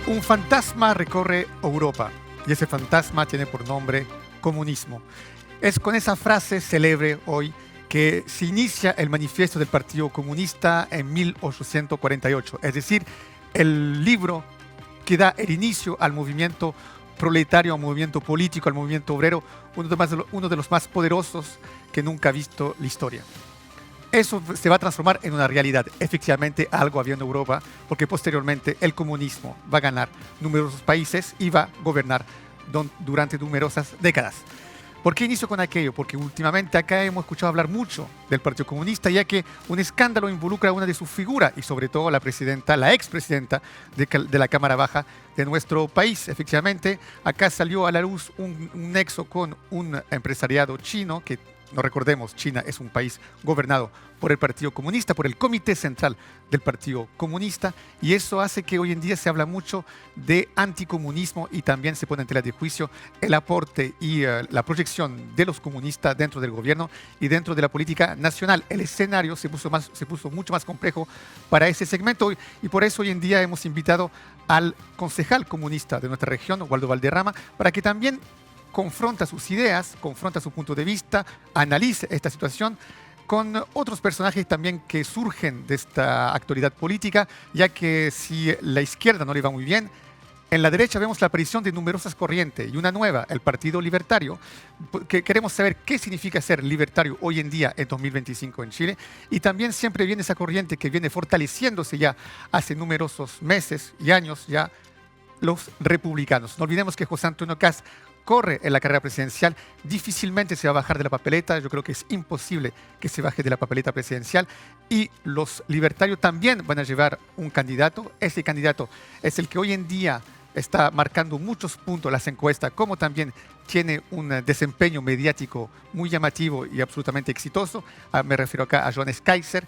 Un fantasma recorre Europa y ese fantasma tiene por nombre comunismo. Es con esa frase célebre hoy que se inicia el manifiesto del Partido Comunista en 1848, es decir, el libro que da el inicio al movimiento proletario, al movimiento político, al movimiento obrero, uno de los más poderosos que nunca ha visto la historia. Eso se va a transformar en una realidad. Efectivamente, algo había en Europa, porque posteriormente el comunismo va a ganar numerosos países y va a gobernar durante numerosas décadas. ¿Por qué inicio con aquello? Porque últimamente acá hemos escuchado hablar mucho del Partido Comunista, ya que un escándalo involucra a una de sus figuras y sobre todo la presidenta, la expresidenta de la Cámara Baja de nuestro país. Efectivamente, acá salió a la luz un nexo con un empresariado chino que, no recordemos, China es un país gobernado por el Partido Comunista, por el Comité Central del Partido Comunista, y eso hace que hoy en día se habla mucho de anticomunismo y también se pone en tela de juicio el aporte y la proyección de los comunistas dentro del gobierno y dentro de la política nacional. El escenario se puso mucho más complejo para ese segmento y por eso hoy en día hemos invitado al concejal comunista de nuestra región, Waldo Valderrama, para que también confronta sus ideas, confronta su punto de vista, analice esta situación con otros personajes también que surgen de esta actualidad política, ya que si la izquierda no le va muy bien, en la derecha vemos la aparición de numerosas corrientes y una nueva, el Partido Libertario, que queremos saber qué significa ser libertario hoy en día en 2025 en Chile, y también siempre viene esa corriente que viene fortaleciéndose ya hace numerosos meses y años ya, los republicanos. No olvidemos que José Antonio Kast corre en la carrera presidencial, difícilmente se va a bajar de la papeleta, yo creo que es imposible que se baje de la papeleta presidencial, y los libertarios también van a llevar un candidato. Ese candidato es el que hoy en día está marcando muchos puntos las encuestas, como también tiene un desempeño mediático muy llamativo y absolutamente exitoso. Me refiero acá a Johannes Kaiser.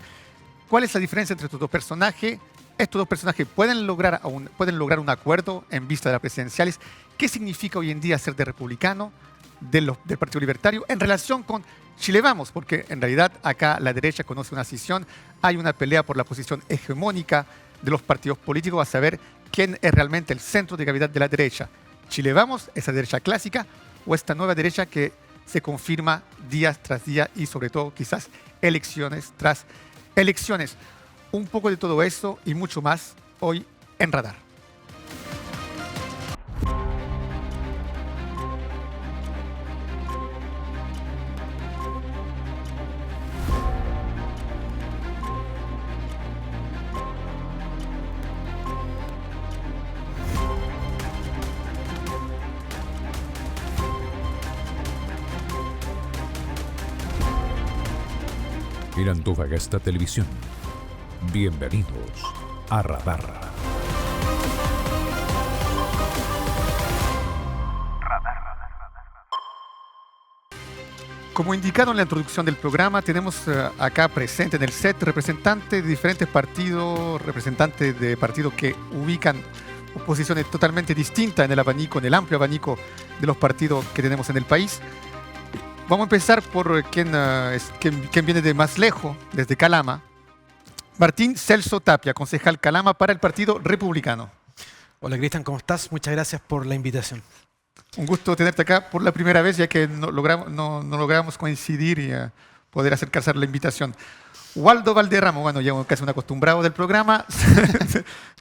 ¿Cuál es la diferencia entre estos dos personajes? Estos dos personajes pueden lograr un acuerdo en vista de las presidenciales. ¿Qué significa hoy en día ser de republicano, del Partido Libertario, en relación con Chile Vamos? Porque en realidad acá la derecha conoce una escisión, hay una pelea por la posición hegemónica de los partidos políticos a saber quién es realmente el centro de gravedad de la derecha. ¿Chile Vamos, esa derecha clásica, o esta nueva derecha que se confirma día tras día y sobre todo quizás elecciones tras elecciones? Un poco de todo eso y mucho más hoy en Radar. En Antofagasta Televisión. Bienvenidos a Radar. Como indicado en la introducción del programa, tenemos acá presente en el set representantes de diferentes partidos, representantes de partidos que ubican posiciones totalmente distintas en el abanico, en el amplio abanico de los partidos que tenemos en el país. Vamos a empezar por quien viene de más lejos, desde Calama. Martín Celso Tapia, concejal Calama para el Partido Republicano. Hola Cristian, ¿cómo estás? Muchas gracias por la invitación. Un gusto tenerte acá por la primera vez, ya que no logramos coincidir y poder acercarse a la invitación. Waldo Valderrama, bueno, ya casi un acostumbrado del programa,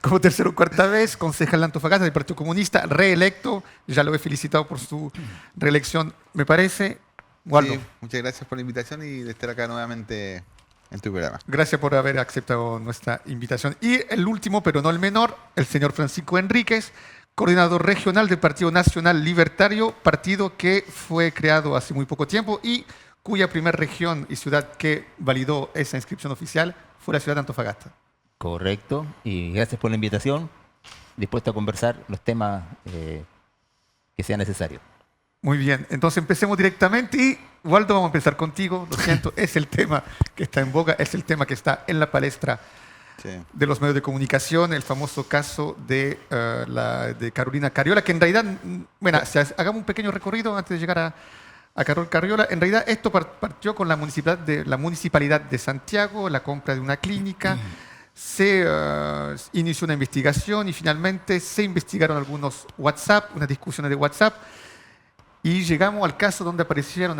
como tercera o cuarta vez, concejal de Antofagasta del Partido Comunista, reelecto, ya lo he felicitado por su reelección, me parece. Waldo. Sí, muchas gracias por la invitación y de estar acá nuevamente en tu programa. Gracias por haber aceptado nuestra invitación. Y el último, pero no el menor, el señor Francisco Enríquez, coordinador regional del Partido Nacional Libertario, partido que fue creado hace muy poco tiempo y cuya primera región y ciudad que validó esa inscripción oficial fue la ciudad de Antofagasta. Correcto, y gracias por la invitación, dispuesto a conversar los temas que sean necesarios. Muy bien, entonces empecemos directamente y Waldo, vamos a empezar contigo, lo siento, es el tema que está en boga, es el tema que está en la palestra de los medios de comunicación, el famoso caso de Carolina Cariola, que en realidad, bueno, hagamos un pequeño recorrido antes de llegar a Carol Cariola. En realidad esto partió con la municipalidad de Santiago, la compra de una clínica, se inició una investigación y finalmente se investigaron algunos WhatsApp, unas discusiones de WhatsApp, y llegamos al caso donde aparecieron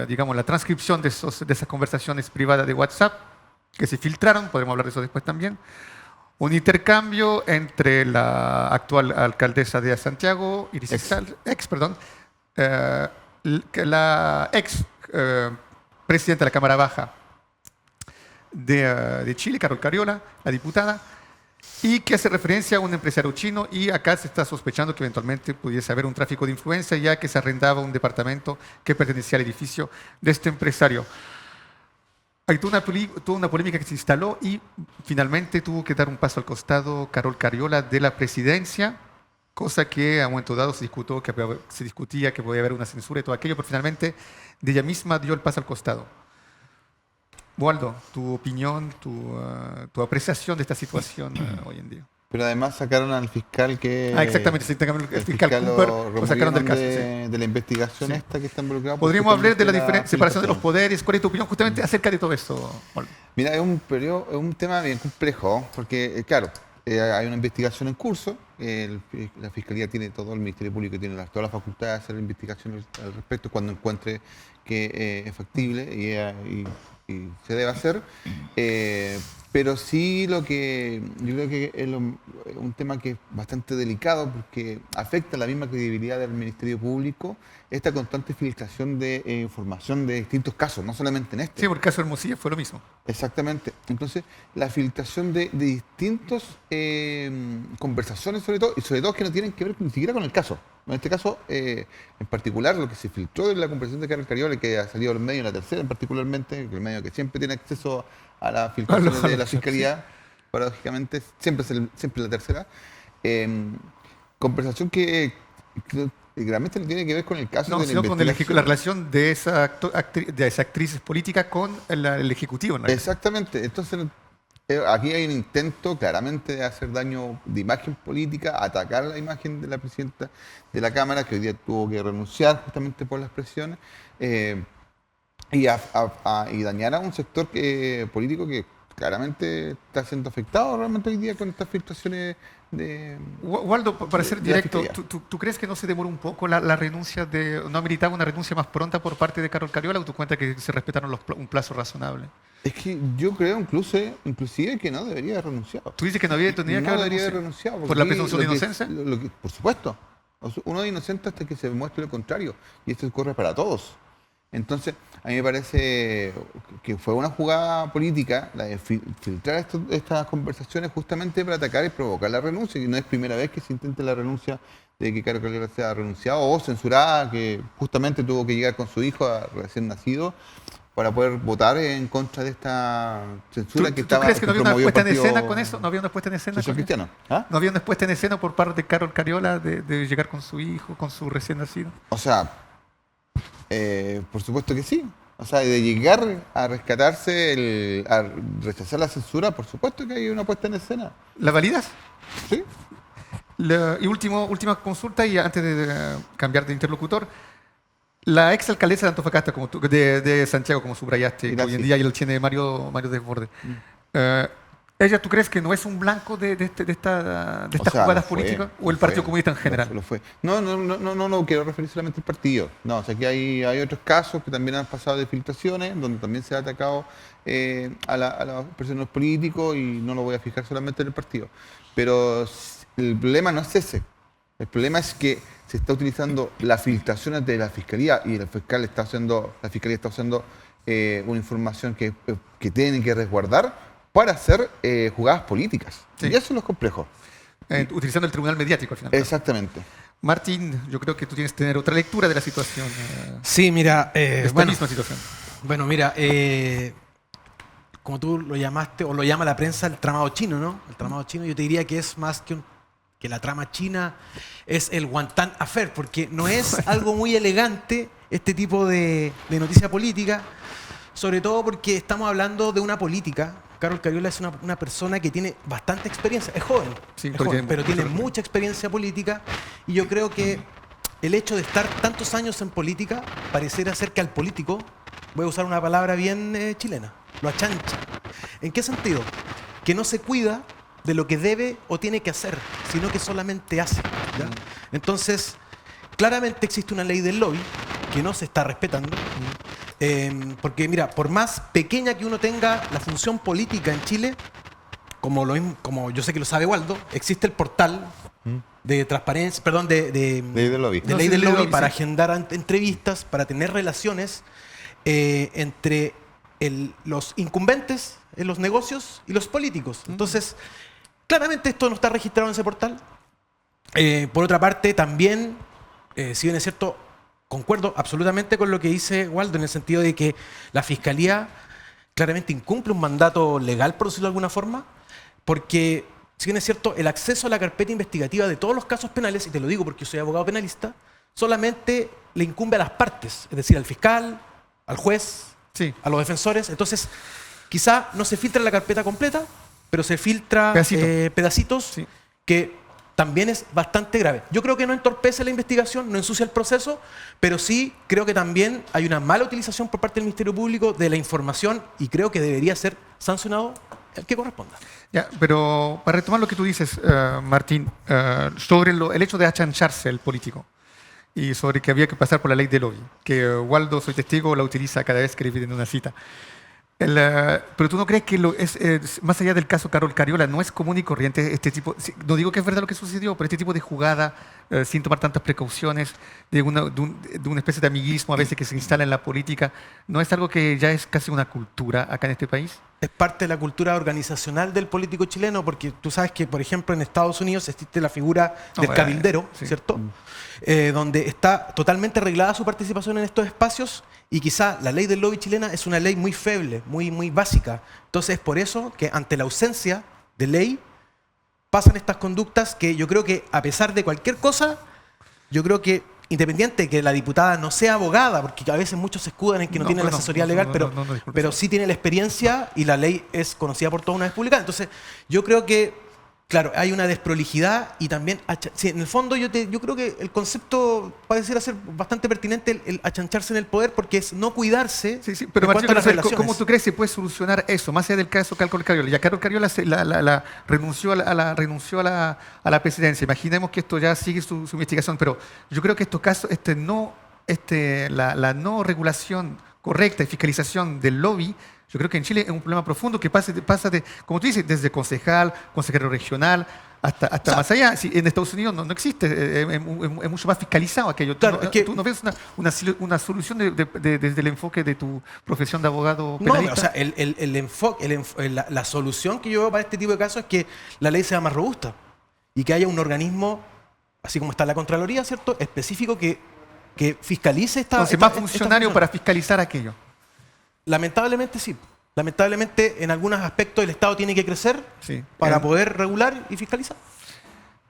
digamos, la transcripción de esas conversaciones privadas de WhatsApp que se filtraron, podremos hablar de eso después también, un intercambio entre la actual alcaldesa de Santiago, la ex presidenta de la Cámara Baja de Chile, Carol Cariola, la diputada, y que hace referencia a un empresario chino, y acá se está sospechando que eventualmente pudiese haber un tráfico de influencia, ya que se arrendaba un departamento que pertenecía al edificio de este empresario. Hay toda una polémica que se instaló y finalmente tuvo que dar un paso al costado Carol Cariola de la presidencia, cosa que a un momento dado se discutía que podía haber una censura y todo aquello, pero finalmente de ella misma dio el paso al costado. Waldo, tu opinión, tu apreciación de esta situación hoy en día. Pero además sacaron al fiscal que... exactamente, el fiscal Cooper lo sacaron del caso. De la investigación esta que está involucrada. Podríamos hablar de la separación de los poderes. ¿Cuál es tu opinión justamente acerca de todo eso, Waldo? Mira, es un tema bien complejo, porque, claro, hay una investigación en curso. La Fiscalía tiene todo, el Ministerio Público tiene toda la facultad de hacer investigaciones al respecto cuando encuentre que es factible y se debe hacer. Pero sí yo creo que es un tema que es bastante delicado porque afecta la misma credibilidad del Ministerio Público, esta constante filtración de información de distintos casos, no solamente en este. Sí, por el caso de Hermosilla fue lo mismo. Exactamente. Entonces, la filtración de distintas conversaciones sobre todo que no tienen que ver ni siquiera con el caso. En este caso, en particular, lo que se filtró de la conversación de Carol Cariola, que ha salido al medio, en la tercera particularmente, el medio que siempre tiene acceso a las filtraciones de la Fiscalía, paradójicamente, siempre la tercera, conversación que realmente no tiene que ver con el caso de la sino con la relación de esa actriz política con el Ejecutivo. ¿No? Exactamente. Entonces, aquí hay un intento claramente de hacer daño de imagen política, atacar la imagen de la presidenta de la Cámara, que hoy día tuvo que renunciar justamente por las presiones, y dañar a un sector político que claramente está siendo afectado realmente hoy día con estas filtraciones de... Waldo, para ser directo, ¿tú crees que no se demoró un poco la renuncia no ameritaba una renuncia más pronta por parte de Carol Cariola, o tú cuentas que se respetaron un plazo razonable? Es que yo creo inclusive que no debería haber renunciado. ¿Tú dices que no debería haber renunciado? ¿Por la presunción de inocencia? Por supuesto. Uno es inocente hasta que se demuestre lo contrario. Y esto ocurre para todos. Entonces, a mí me parece que fue una jugada política la de filtrar estas conversaciones justamente para atacar y provocar la renuncia. Y no es primera vez que se intenta la renuncia de que Carol Cariola sea renunciado o censurada, que justamente tuvo que llegar con su hijo recién nacido para poder votar en contra de esta censura que estaba... ¿Tú crees que no había una puesta en escena con eso? ¿No había una puesta en escena con cristiano? ¿Ah? ¿No había una puesta en escena por parte de Carol Cariola de llegar con su hijo, con su recién nacido? O sea, por supuesto que sí. O sea, de llegar a rescatarse, a rechazar la censura, por supuesto que hay una puesta en escena. ¿La validas? Sí. Y última consulta, y antes de cambiar de interlocutor. La ex alcaldesa de Antofagasta, de Santiago, como subrayaste, que hoy en día ya lo tiene Mario Desbordes. ¿Ella, tú crees que no es un blanco de estas jugadas políticas o el Partido Comunista en general? Lo fue. No quiero referir solamente al partido. No, o sea, que hay otros casos que también han pasado de filtraciones, donde también se ha atacado a los personajes políticos, y no lo voy a fijar solamente en el partido. Pero el problema no es ese. El problema es que se está utilizando las filtraciones de la Fiscalía, y la Fiscalía está usando una información que tienen que resguardar para hacer jugadas políticas. Sí. Y eso es lo complejo. Utilizando el tribunal mediático al final. Exactamente. Martín, yo creo que tú tienes que tener otra lectura de la situación. Sí, mira... esta misma situación. Bueno, mira, como tú lo llamaste, o lo llama la prensa, el tramado chino, ¿no? El tramado chino, yo te diría que es más que la trama china, es el Guantán Affair, porque no es algo muy elegante este tipo de noticia política, sobre todo porque estamos hablando de una política. Carol Cariola es una persona que tiene bastante experiencia, es joven, pero tiene mucha experiencia política, y yo creo que el hecho de estar tantos años en política pareciera ser que al político, voy a usar una palabra bien chilena, lo achancha. ¿En qué sentido? Que no se cuida de lo que debe o tiene que hacer, sino que solamente hace. ¿Ya? Entonces, claramente existe una ley del lobby que no se está respetando. Porque mira, por más pequeña que uno tenga la función política en Chile, como yo sé que lo sabe Waldo, existe el portal de transparencia, perdón, Ley del lobby. de ley del lobby para agendar entrevistas, para tener relaciones entre los incumbentes en los negocios y los políticos. Entonces, claramente esto no está registrado en ese portal. Por otra parte, también, si bien es cierto, concuerdo absolutamente con lo que dice Waldo en el sentido de que la Fiscalía claramente incumple un mandato legal, por decirlo de alguna forma, porque, si bien es cierto, el acceso a la carpeta investigativa de todos los casos penales, y te lo digo porque yo soy abogado penalista, solamente le incumbe a las partes, es decir, al fiscal, al juez, Sí. a los defensores. Entonces, quizá no se filtra la carpeta completa, pero se filtra pedacitos Sí. que también es bastante grave. Yo creo que no entorpece la investigación, no ensucia el proceso, pero sí creo que también hay una mala utilización por parte del Ministerio Público de la información y creo que debería ser sancionado el que corresponda. Ya, pero para retomar lo que tú dices, Martín, sobre el hecho de achancharse el político y sobre que había que pasar por la ley de lobby, que Waldo, soy testigo, la utiliza cada vez que le piden una cita. Pero tú no crees que más allá del caso Carol Cariola, no es común y corriente este tipo, no digo que es verdad lo que sucedió, pero este tipo de jugada, sin tomar tantas precauciones, de una especie de amiguismo a veces que se instala en la política, ¿no es algo que ya es casi una cultura acá en este país? Es parte de la cultura organizacional del político chileno, porque tú sabes que, por ejemplo, en Estados Unidos existe la figura del cabildero, sí. ¿cierto? Donde está totalmente arreglada su participación en estos espacios y quizá la ley del lobby chilena es una ley muy feble, muy básica. Entonces es por eso que ante la ausencia de ley pasan estas conductas que yo creo que a pesar de cualquier cosa, yo creo que independiente de que la diputada no sea abogada, porque a veces muchos se escudan en que no tiene la asesoría legal, pero sí tiene la experiencia y la ley es conocida por toda una vez publicada. Entonces, yo creo que, claro, hay una desprolijidad y también, sí, en el fondo yo creo que el concepto pareciera ser bastante pertinente el achancharse en el poder porque es no cuidarse. Sí, pero en Martín, cuanto a las relaciones. ¿cómo tú crees que se puede solucionar eso? Más allá del caso Carol Cariola. Ya Carol Cariola renunció a la presidencia. Imaginemos que esto ya sigue su investigación, pero yo creo que estos casos, la no regulación correcta y fiscalización del lobby, yo creo que en Chile es un problema profundo que pasa de, como tú dices, desde concejal, consejero regional, hasta más allá. Sí, en Estados Unidos no existe, es mucho más fiscalizado aquello. Claro, ¿Tú no ves una solución desde el enfoque de tu profesión de abogado penalista? No, o sea, la solución que yo veo para este tipo de casos es que la ley sea más robusta y que haya un organismo, así como está la Contraloría, ¿cierto?, específico que fiscalice Entonces, más funcionario para fiscalizar aquello. Lamentablemente sí. Lamentablemente en algunos aspectos el Estado tiene que crecer para poder regular y fiscalizar.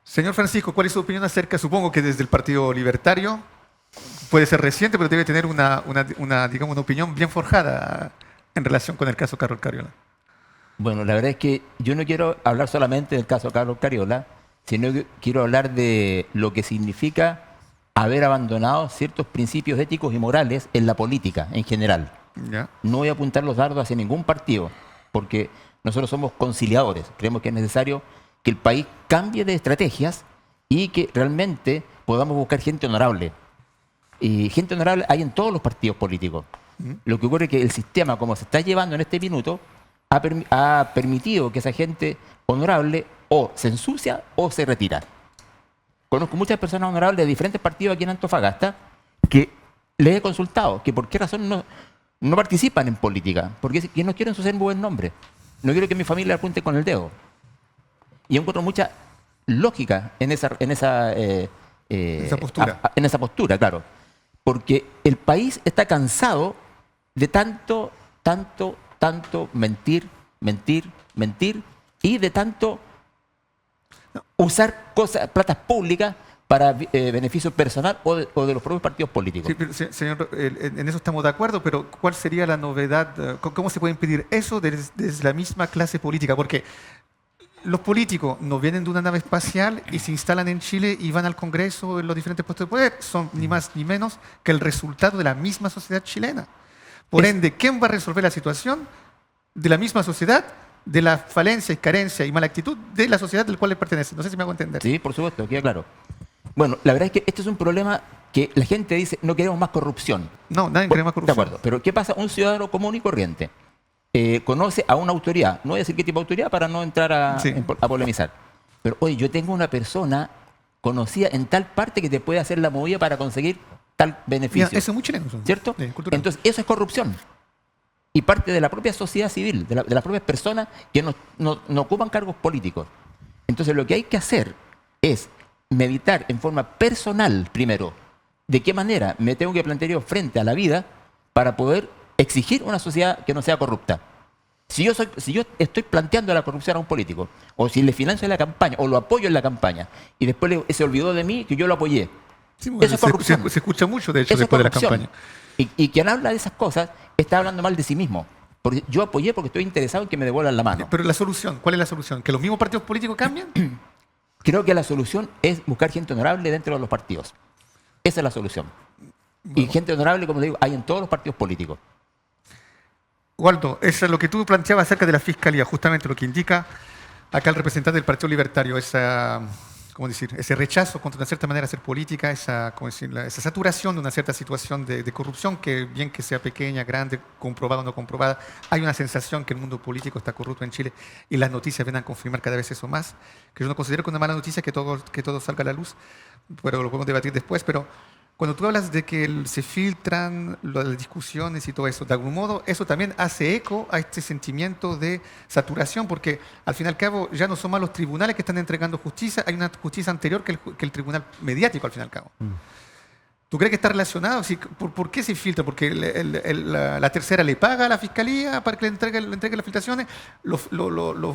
Señor Francisco, ¿cuál es su opinión acerca, supongo que desde el Partido Libertario, puede ser reciente, pero debe tener una opinión bien forjada en relación con el caso Carol Cariola? Bueno, la verdad es que yo no quiero hablar solamente del caso Carol Cariola, sino que quiero hablar de lo que significa haber abandonado ciertos principios éticos y morales en la política en general. ¿Ya? No voy a apuntar los dardos hacia ningún partido, porque nosotros somos conciliadores. Creemos que es necesario que el país cambie de estrategias y que realmente podamos buscar gente honorable. Y gente honorable hay en todos los partidos políticos. Lo que ocurre es que el sistema, como se está llevando en este minuto, ha permitido que esa gente honorable o se ensucia o se retira. Conozco muchas personas honorables de diferentes partidos aquí en Antofagasta que les he consultado que por qué razón no participan en política, porque no quiero ensuciar un buen nombre. No quiero que mi familia apunte con el dedo. Y encuentro mucha lógica en esa postura, claro. Porque el país está cansado de tanto mentir y de tanto usar platas públicas para beneficio personal o de los propios partidos políticos. Sí, pero, señor, en eso estamos de acuerdo, pero ¿cuál sería la novedad? ¿Cómo se puede impedir eso desde la misma clase política? Porque los políticos no vienen de una nave espacial y se instalan en Chile y van al Congreso en los diferentes puestos de poder. Son ni más ni menos que el resultado de la misma sociedad chilena. Por ende, ¿quién va a resolver la situación? de la misma sociedad, de la falencia y carencia y mala actitud de la sociedad del cual le pertenece. No sé si me hago entender. Sí, por supuesto, queda claro. Bueno, la verdad es que este es un problema que la gente dice, no queremos más corrupción. No, nadie quiere más De corrupción. acuerdo, pero ¿qué pasa? Un ciudadano común y corriente conoce a una autoridad, no voy a decir qué tipo de autoridad para no entrar Sí. a polemizar, pero oye, yo tengo una persona conocida en tal parte que te puede hacer la movida para conseguir tal beneficio. Mira, eso es muy chileno. Eso. ¿Cierto? Cultural. Entonces, eso es corrupción. Y parte de la propia sociedad civil, de las propias personas que no ocupan cargos políticos. Entonces, lo que hay que hacer es meditar en forma personal, primero, de qué manera me tengo que plantear yo frente a la vida para poder exigir una sociedad que no sea corrupta. Si yo estoy planteando la corrupción a un político, o si le financio la campaña, o lo apoyo en la campaña, y después se olvidó de mí que yo lo apoyé. Sí, bueno, Eso es corrupción. se escucha mucho, de hecho, Eso es después de la corrupción. campaña. Y quien habla de esas cosas está hablando mal de sí mismo. Porque yo apoyé porque estoy interesado en que me devuelvan la mano. Pero la solución, ¿cuál es la solución? ¿Que los mismos partidos políticos cambien? Creo que la solución es buscar gente honorable dentro de los partidos. Esa es la solución. Y gente honorable, como digo, hay en todos los partidos políticos. Waldo, eso es lo que tú planteabas acerca de la fiscalía, justamente lo que indica acá el representante del Partido Libertario, ¿cómo decir? Ese rechazo contra una cierta manera de hacer política, esa saturación de una cierta situación de corrupción, que bien que sea pequeña, grande, comprobada o no comprobada, hay una sensación que el mundo político está corrupto en Chile y las noticias vienen a confirmar cada vez eso más, que yo no considero que una mala noticia que todo salga a la luz, pero lo podemos debatir después, pero cuando tú hablas de que se filtran las discusiones y todo eso, de algún modo eso también hace eco a este sentimiento de saturación, porque al fin y al cabo ya no son más los tribunales que están entregando justicia, hay una justicia anterior que el tribunal mediático al fin y al cabo. ¿Tú crees que está relacionado? Sí, ¿por qué se filtra? ¿Porque la tercera le paga a la fiscalía para que le entregue las filtraciones? ¿Los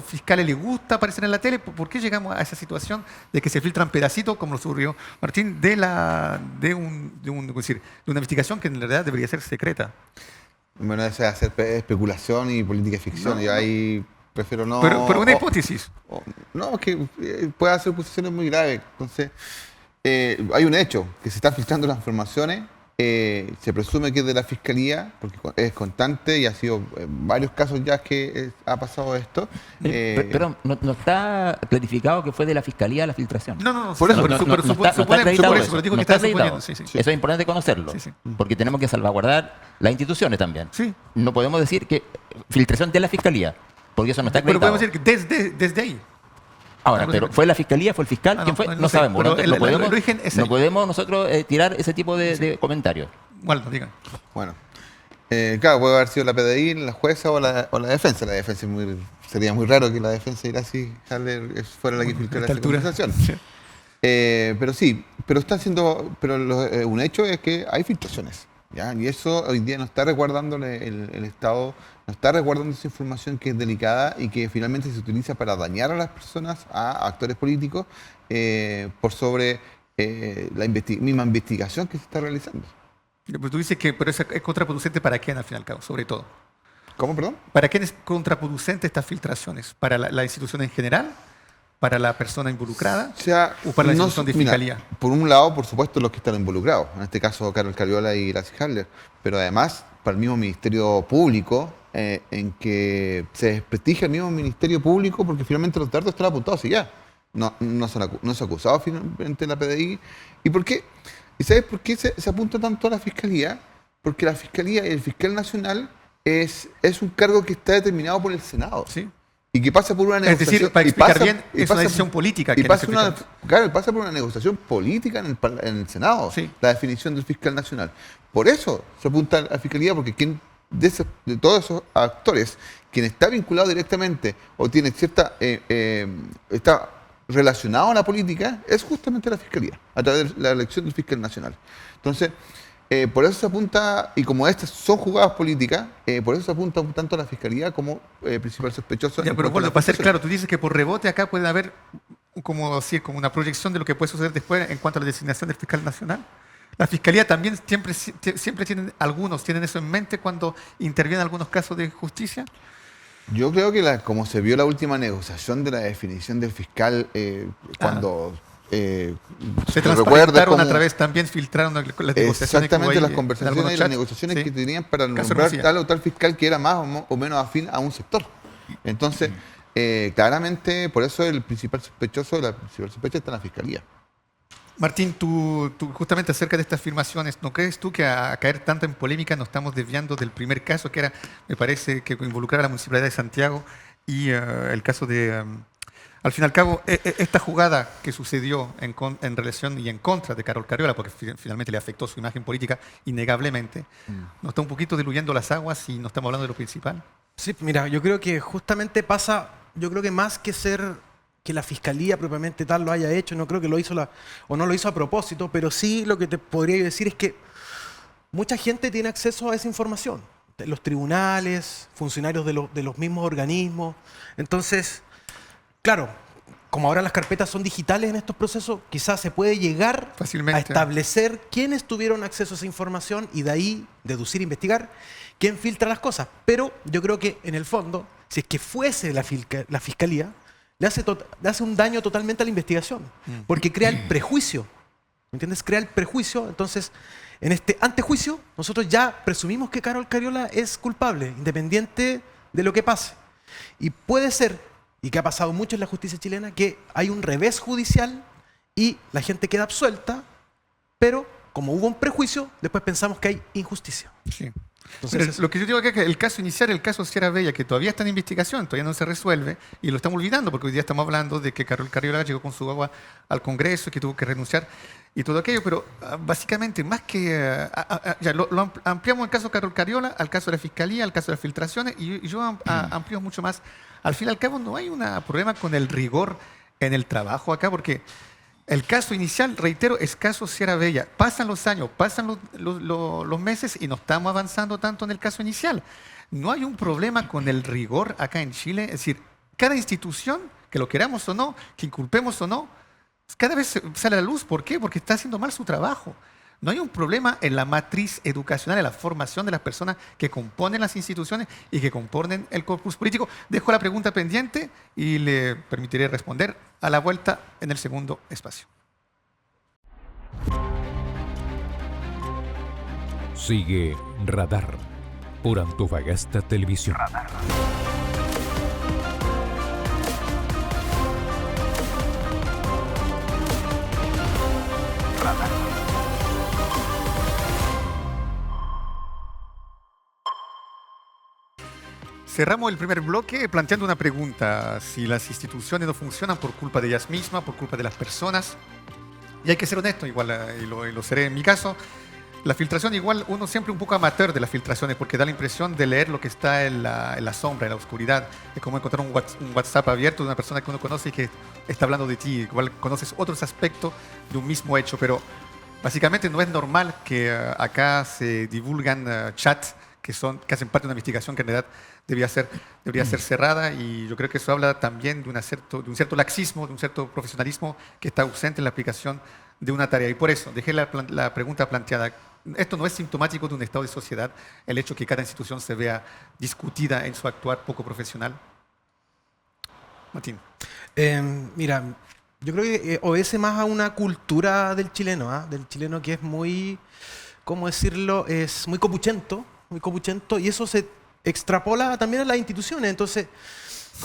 fiscales les gusta aparecer en la tele? ¿Por qué llegamos a esa situación de que se filtran pedacitos, como lo ocurrió Martín, de una investigación que en realidad debería ser secreta? Bueno, eso es hacer especulación y política ficción. Yo ahí prefiero no... Pero una hipótesis. No, es que puede hacer posiciones muy graves. Entonces, hay un hecho, que se están filtrando las informaciones, se presume que es de la Fiscalía, porque es constante y ha sido varios casos ya que ha pasado esto. Pero no está clarificado que fue de la Fiscalía la filtración. No, Por eso, está acreditado por eso. eso, pero digo No que está está suponiendo. acreditado. Sí. Eso es importante conocerlo, Sí. porque tenemos que salvaguardar las instituciones también. Sí. No podemos decir que filtración de la Fiscalía, porque eso no está Pero acreditado. podemos decir que desde ahí. Ahora, pero ¿fue la Fiscalía? ¿Fue el fiscal? ¿Quién fue? No sé, sabemos. pero No podemos, el origen es ahí. no podemos nosotros tirar ese tipo de comentarios. Waldo, diga. Bueno, claro, puede haber sido la PDI, la jueza o la defensa. La defensa sería muy raro que la defensa de Iracy Haller fuera la que filtrara esa conversación. Pero sí, un hecho es que hay filtraciones. ¿Ya? Y eso hoy día no está resguardando el Estado, no está resguardando esa información que es delicada y que finalmente se utiliza para dañar a las personas, a actores políticos, por sobre la misma investigación que se está realizando. Pero tú dices que pero es contraproducente para quién al fin y al cabo, sobre todo. ¿Cómo, perdón? ¿Para quién es contraproducente estas filtraciones? ¿Para la institución en general? ¿Para la persona involucrada? O sea, ¿O para la institución de fiscalía? Mira, por un lado, por supuesto, los que están involucrados, en este caso Carol Cariola y Iracy Haller, pero además para el mismo Ministerio Público, en que se desprestigia el mismo Ministerio Público porque finalmente los dardos están apuntados y ya. No se ha acusado finalmente la PDI. ¿Y por qué? ¿Y sabes por qué se apunta tanto a la Fiscalía? Porque la Fiscalía y el Fiscal Nacional es un cargo que está determinado por el Senado. Sí. Y que pasa por una negociación. Es decir, para explicar bien, es una decisión política. Y que pasa, necesita. pasa por una negociación política en el Senado, Sí. la definición del fiscal nacional. Por eso se apunta a la Fiscalía, porque de todos esos actores, quien está vinculado directamente o tiene está relacionado a la política, es justamente la Fiscalía, a través de la elección del fiscal nacional. Entonces, por eso se apunta, y como estas son jugadas políticas, por eso se apunta tanto a la Fiscalía como principal sospechoso. Ya, en pero cuanto a bueno, la para ser filtración. claro, tú dices que por rebote acá puede haber como una proyección de lo que puede suceder después en cuanto a la designación del fiscal nacional. La Fiscalía también siempre tienen eso en mente cuando intervienen algunos casos de justicia. Yo creo que como se vio la última negociación de la definición del fiscal, cuando Se recuerda transparentaron cómo- a través, también filtraron las negociaciones. que hubo exactamente ahí las en conversaciones algunos y las chats. negociaciones Sí. que tenían para Caso nombrar Hermosilla. tal o tal fiscal que era más o menos afín a un sector. Entonces, claramente, por eso el principal sospechoso, la principal sospecha está en la fiscalía. Martín, tú justamente acerca de estas afirmaciones, ¿no crees tú que a caer tanto en polémica nos estamos desviando del primer caso que era, me parece, que involucraba a la Municipalidad de Santiago y el caso de, al fin y al cabo, esta jugada que sucedió en relación y en contra de Carol Cariola, porque finalmente le afectó su imagen política innegablemente, ¿nos está un poquito diluyendo las aguas y no estamos hablando de lo principal? Sí, mira, yo creo que justamente pasa, yo creo que más que ser que la fiscalía propiamente tal lo haya hecho, no creo que lo hizo o no lo hizo a propósito, pero sí lo que te podría decir es que mucha gente tiene acceso a esa información, los tribunales, funcionarios de los mismos organismos. Entonces, claro, como ahora las carpetas son digitales en estos procesos, quizás se puede llegar Fácilmente. a establecer quiénes tuvieron acceso a esa información y de ahí deducir, investigar quién filtra las cosas. Pero yo creo que en el fondo, si es que fuese la fiscalía, le hace un daño totalmente a la investigación, porque crea el prejuicio, ¿me entiendes? Crea el prejuicio, entonces en este antejuicio nosotros ya presumimos que Carol Cariola es culpable, independiente de lo que pase. Y puede ser, y que ha pasado mucho en la justicia chilena, que hay un revés judicial y la gente queda absuelta, pero como hubo un prejuicio, después pensamos que hay injusticia. Sí. Entonces, Pero lo que yo digo acá es que el caso inicial, el caso Sierra Bella, que todavía está en investigación, todavía no se resuelve, y lo estamos olvidando porque hoy día estamos hablando de que Carol Cariola llegó con su agua al Congreso, que tuvo que renunciar y todo aquello, pero básicamente más que... ya, lo ampliamos el caso Carol Cariola, al caso de la Fiscalía, al caso de las filtraciones, y yo amplío mucho más. Al fin y al cabo no hay un problema con el rigor en el trabajo acá, porque... El caso inicial, reitero, es caso Sierra Bella. Pasan los años, pasan los meses y no estamos avanzando tanto en el caso inicial. No hay un problema con el rigor acá en Chile. Es decir, cada institución, que lo queramos o no, que inculpemos o no, cada vez sale a la luz. ¿Por qué? Porque está haciendo mal su trabajo. No hay un problema en la matriz educacional, en la formación de las personas que componen las instituciones y que componen el corpus político. Dejo la pregunta pendiente y le permitiré responder a la vuelta en el segundo espacio. Sigue Radar por Antofagasta Televisión. Cerramos el primer bloque planteando una pregunta. Si las instituciones no funcionan por culpa de ellas mismas, por culpa de las personas, y hay que ser honesto, igual, y lo seré en mi caso, la filtración igual uno siempre un poco amateur de las filtraciones porque da la impresión de leer lo que está en la sombra, en la oscuridad. Es como encontrar un WhatsApp abierto de una persona que uno conoce y que está hablando de ti. Igual conoces otros aspectos de un mismo hecho, pero básicamente no es normal que acá se divulgan chats que hacen parte de una investigación que en realidad debería ser cerrada, y yo creo que eso habla también de un cierto laxismo, de un cierto profesionalismo que está ausente en la aplicación de una tarea. Y por eso dejé la pregunta planteada. Esto no es sintomático de un estado de sociedad, el hecho que cada institución se vea discutida en su actuar poco profesional. Martín. Mira, yo creo que obedece más a una cultura del chileno, del chileno que es muy, ¿cómo decirlo? Es muy copuchento, y eso se extrapola también a las instituciones. Entonces,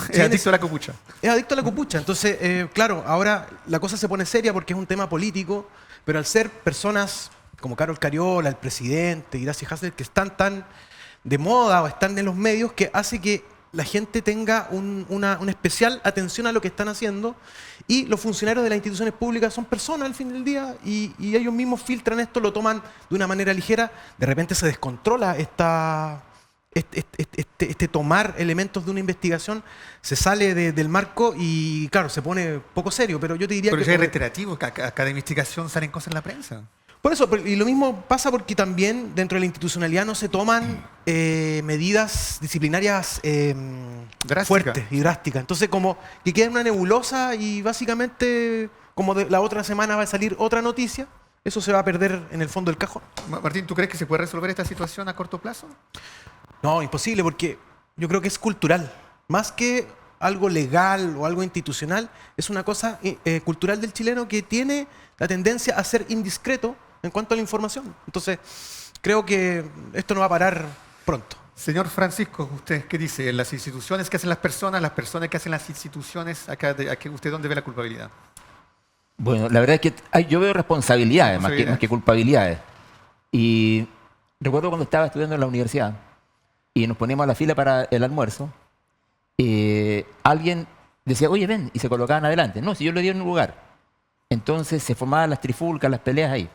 Es adicto a la copucha. es adicto a la copucha. Entonces, claro, ahora la cosa se pone seria porque es un tema político, pero al ser personas como Carol Cariola, el presidente, y Gracie Hasler, que están tan de moda o están en los medios, que hace que la gente tenga una especial atención a lo que están haciendo, y los funcionarios de las instituciones públicas son personas al fin del día, y ellos mismos filtran esto, lo toman de una manera ligera, de repente se descontrola este tomar elementos de una investigación, se sale del marco y claro, se pone poco serio, pero yo te diría Pero que... ya es reiterativo, que a cada investigación salen cosas en la prensa. Por eso, y lo mismo pasa porque también dentro de la institucionalidad no se toman medidas disciplinarias fuertes y drásticas. Entonces, como que queda una nebulosa y básicamente, como la otra semana va a salir otra noticia, eso se va a perder en el fondo del cajón. Martín, ¿tú crees que se puede resolver esta situación a corto plazo? No, imposible, porque yo creo que es cultural. Más que algo legal o algo institucional, es una cosa cultural del chileno que tiene la tendencia a ser indiscreto en cuanto a la información. Entonces, creo que esto no va a parar pronto. Señor Francisco, ¿usted qué dice? ¿Las instituciones que hacen las personas que hacen las instituciones? ¿Usted dónde ve la culpabilidad? Bueno, la verdad es que yo veo responsabilidades más que culpabilidades. Y recuerdo cuando estaba estudiando en la universidad y nos poníamos a la fila para el almuerzo, alguien decía, oye, ven, y se colocaban adelante. No, si yo le di un lugar. Entonces se formaban las trifulcas, las peleas ahí.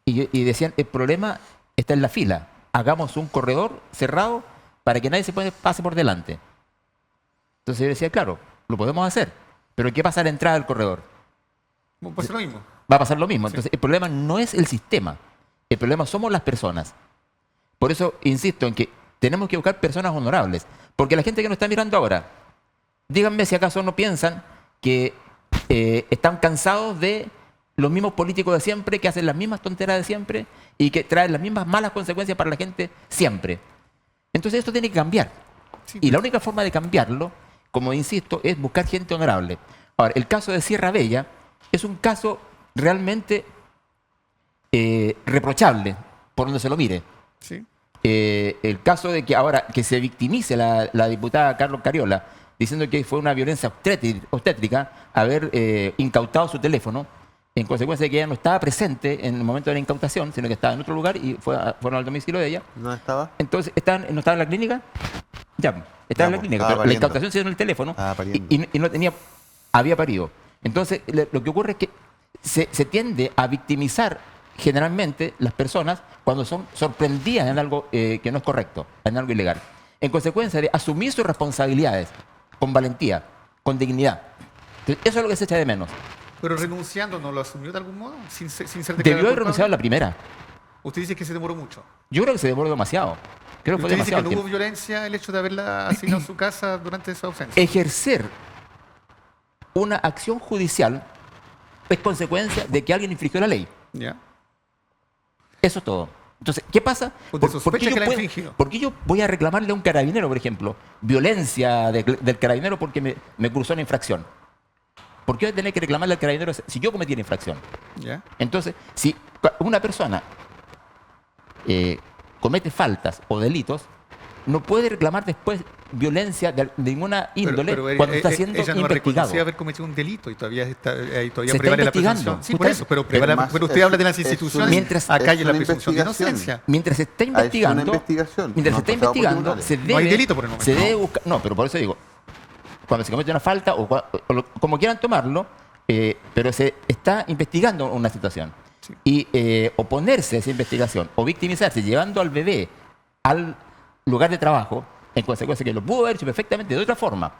Y decían, el problema está en la fila. Hagamos un corredor cerrado para que nadie se pase por delante. Entonces yo decía, claro, lo podemos hacer, pero ¿qué pasa a la entrada del corredor? Pues lo mismo. Va a pasar lo mismo. Sí. Entonces el problema no es el sistema, el problema somos las personas. Por eso insisto en que tenemos que buscar personas honorables, porque la gente que nos está mirando ahora, díganme si acaso no piensan que están cansados de los mismos políticos de siempre, que hacen las mismas tonteras de siempre y que traen las mismas malas consecuencias para la gente siempre. Entonces esto tiene que cambiar. Sí. Y la única forma de cambiarlo, como insisto, es buscar gente honorable. Ahora, el caso de Sierra Bella es un caso realmente reprochable, por donde se lo mire. Sí. El caso de que ahora que se victimice la diputada Carlos Cariola diciendo que fue una violencia obstétrica haber incautado su teléfono, en consecuencia de que ella no estaba presente en el momento de la incautación, sino que estaba en otro lugar y fueron al domicilio de ella. ¿Dónde estaba? Entonces, ¿no estaba en la clínica? Ya, estaba en la clínica, pero la incautación se dio en el teléfono Estaba pariendo. y no tenía, había parido. Entonces, lo que ocurre es que se tiende a victimizar generalmente las personas cuando son sorprendidas en algo que no es correcto, en algo ilegal. En consecuencia de asumir sus responsabilidades con valentía, con dignidad. Entonces, eso es lo que se echa de menos. Pero renunciando, ¿no lo asumió de algún modo? Sin ser declarado Debió haber culpable. renunciado a la primera. Usted dice que se demoró mucho. Yo creo que se demoró demasiado. Creo que fue ¿Usted dice que demasiado no hubo tiempo. violencia el hecho de haberla asignado a su casa durante su ausencia? Ejercer una acción judicial es consecuencia de que alguien infringió la ley. Ya. Eso es todo. Entonces, ¿qué pasa? Usted sospecha que la ha infringido. ¿Por qué yo voy a reclamarle a un carabinero, por ejemplo, violencia del carabinero porque me cruzó una infracción? ¿Por qué voy a tener que reclamarle al carabinero si yo cometí una infracción? Ya. Entonces, si una persona comete faltas o delitos, no puede reclamar después violencia de ninguna índole cuando está siendo ella no investigado. reconocía haber cometido un delito y todavía Se está prevale la investigando. presunción. Sí, Usted- por eso, pero usted habla de las instituciones, Mientras- acá hay es la una presunción de investigación. inocencia. Mientras se está investigando, investigación, mientras no se está ha pasado por investigando, tribunales. se No hay debe, delito por el momento. se debe buscar, no, pero por eso digo, cuando se comete una falta como quieran tomarlo, pero se está investigando una situación. Sí. Y oponerse a esa investigación o victimizarse llevando al bebé al lugar de trabajo, en consecuencia que lo pudo haber hecho perfectamente de otra forma,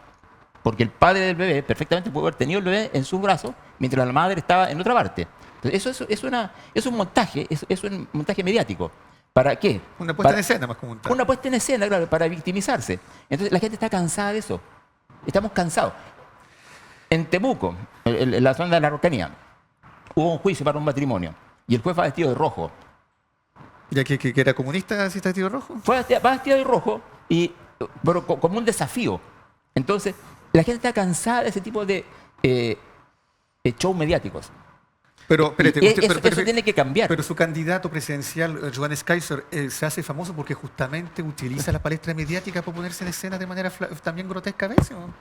porque el padre del bebé perfectamente pudo haber tenido el bebé en sus brazos mientras la madre estaba en otra parte. Entonces, eso es un montaje, es un montaje mediático. ¿Para qué? Una puesta Para- en escena más como un tal. Una puesta en escena, claro, para victimizarse. Entonces la gente está cansada de eso. Estamos cansados. En Temuco, en la zona de la Araucanía, hubo un juicio para un matrimonio y el juez va vestido de rojo. ¿Ya que era comunista si está vestido rojo? Va vestido de rojo, pero como un desafío. Entonces, la gente está cansada de ese tipo de shows mediáticos. Pero, espérate, Y usted- eso tiene que cambiar. Pero su candidato presidencial, Johannes Kaiser, se hace famoso porque justamente utiliza la palestra mediática para ponerse en escena de manera también grotesca a veces. ¿no?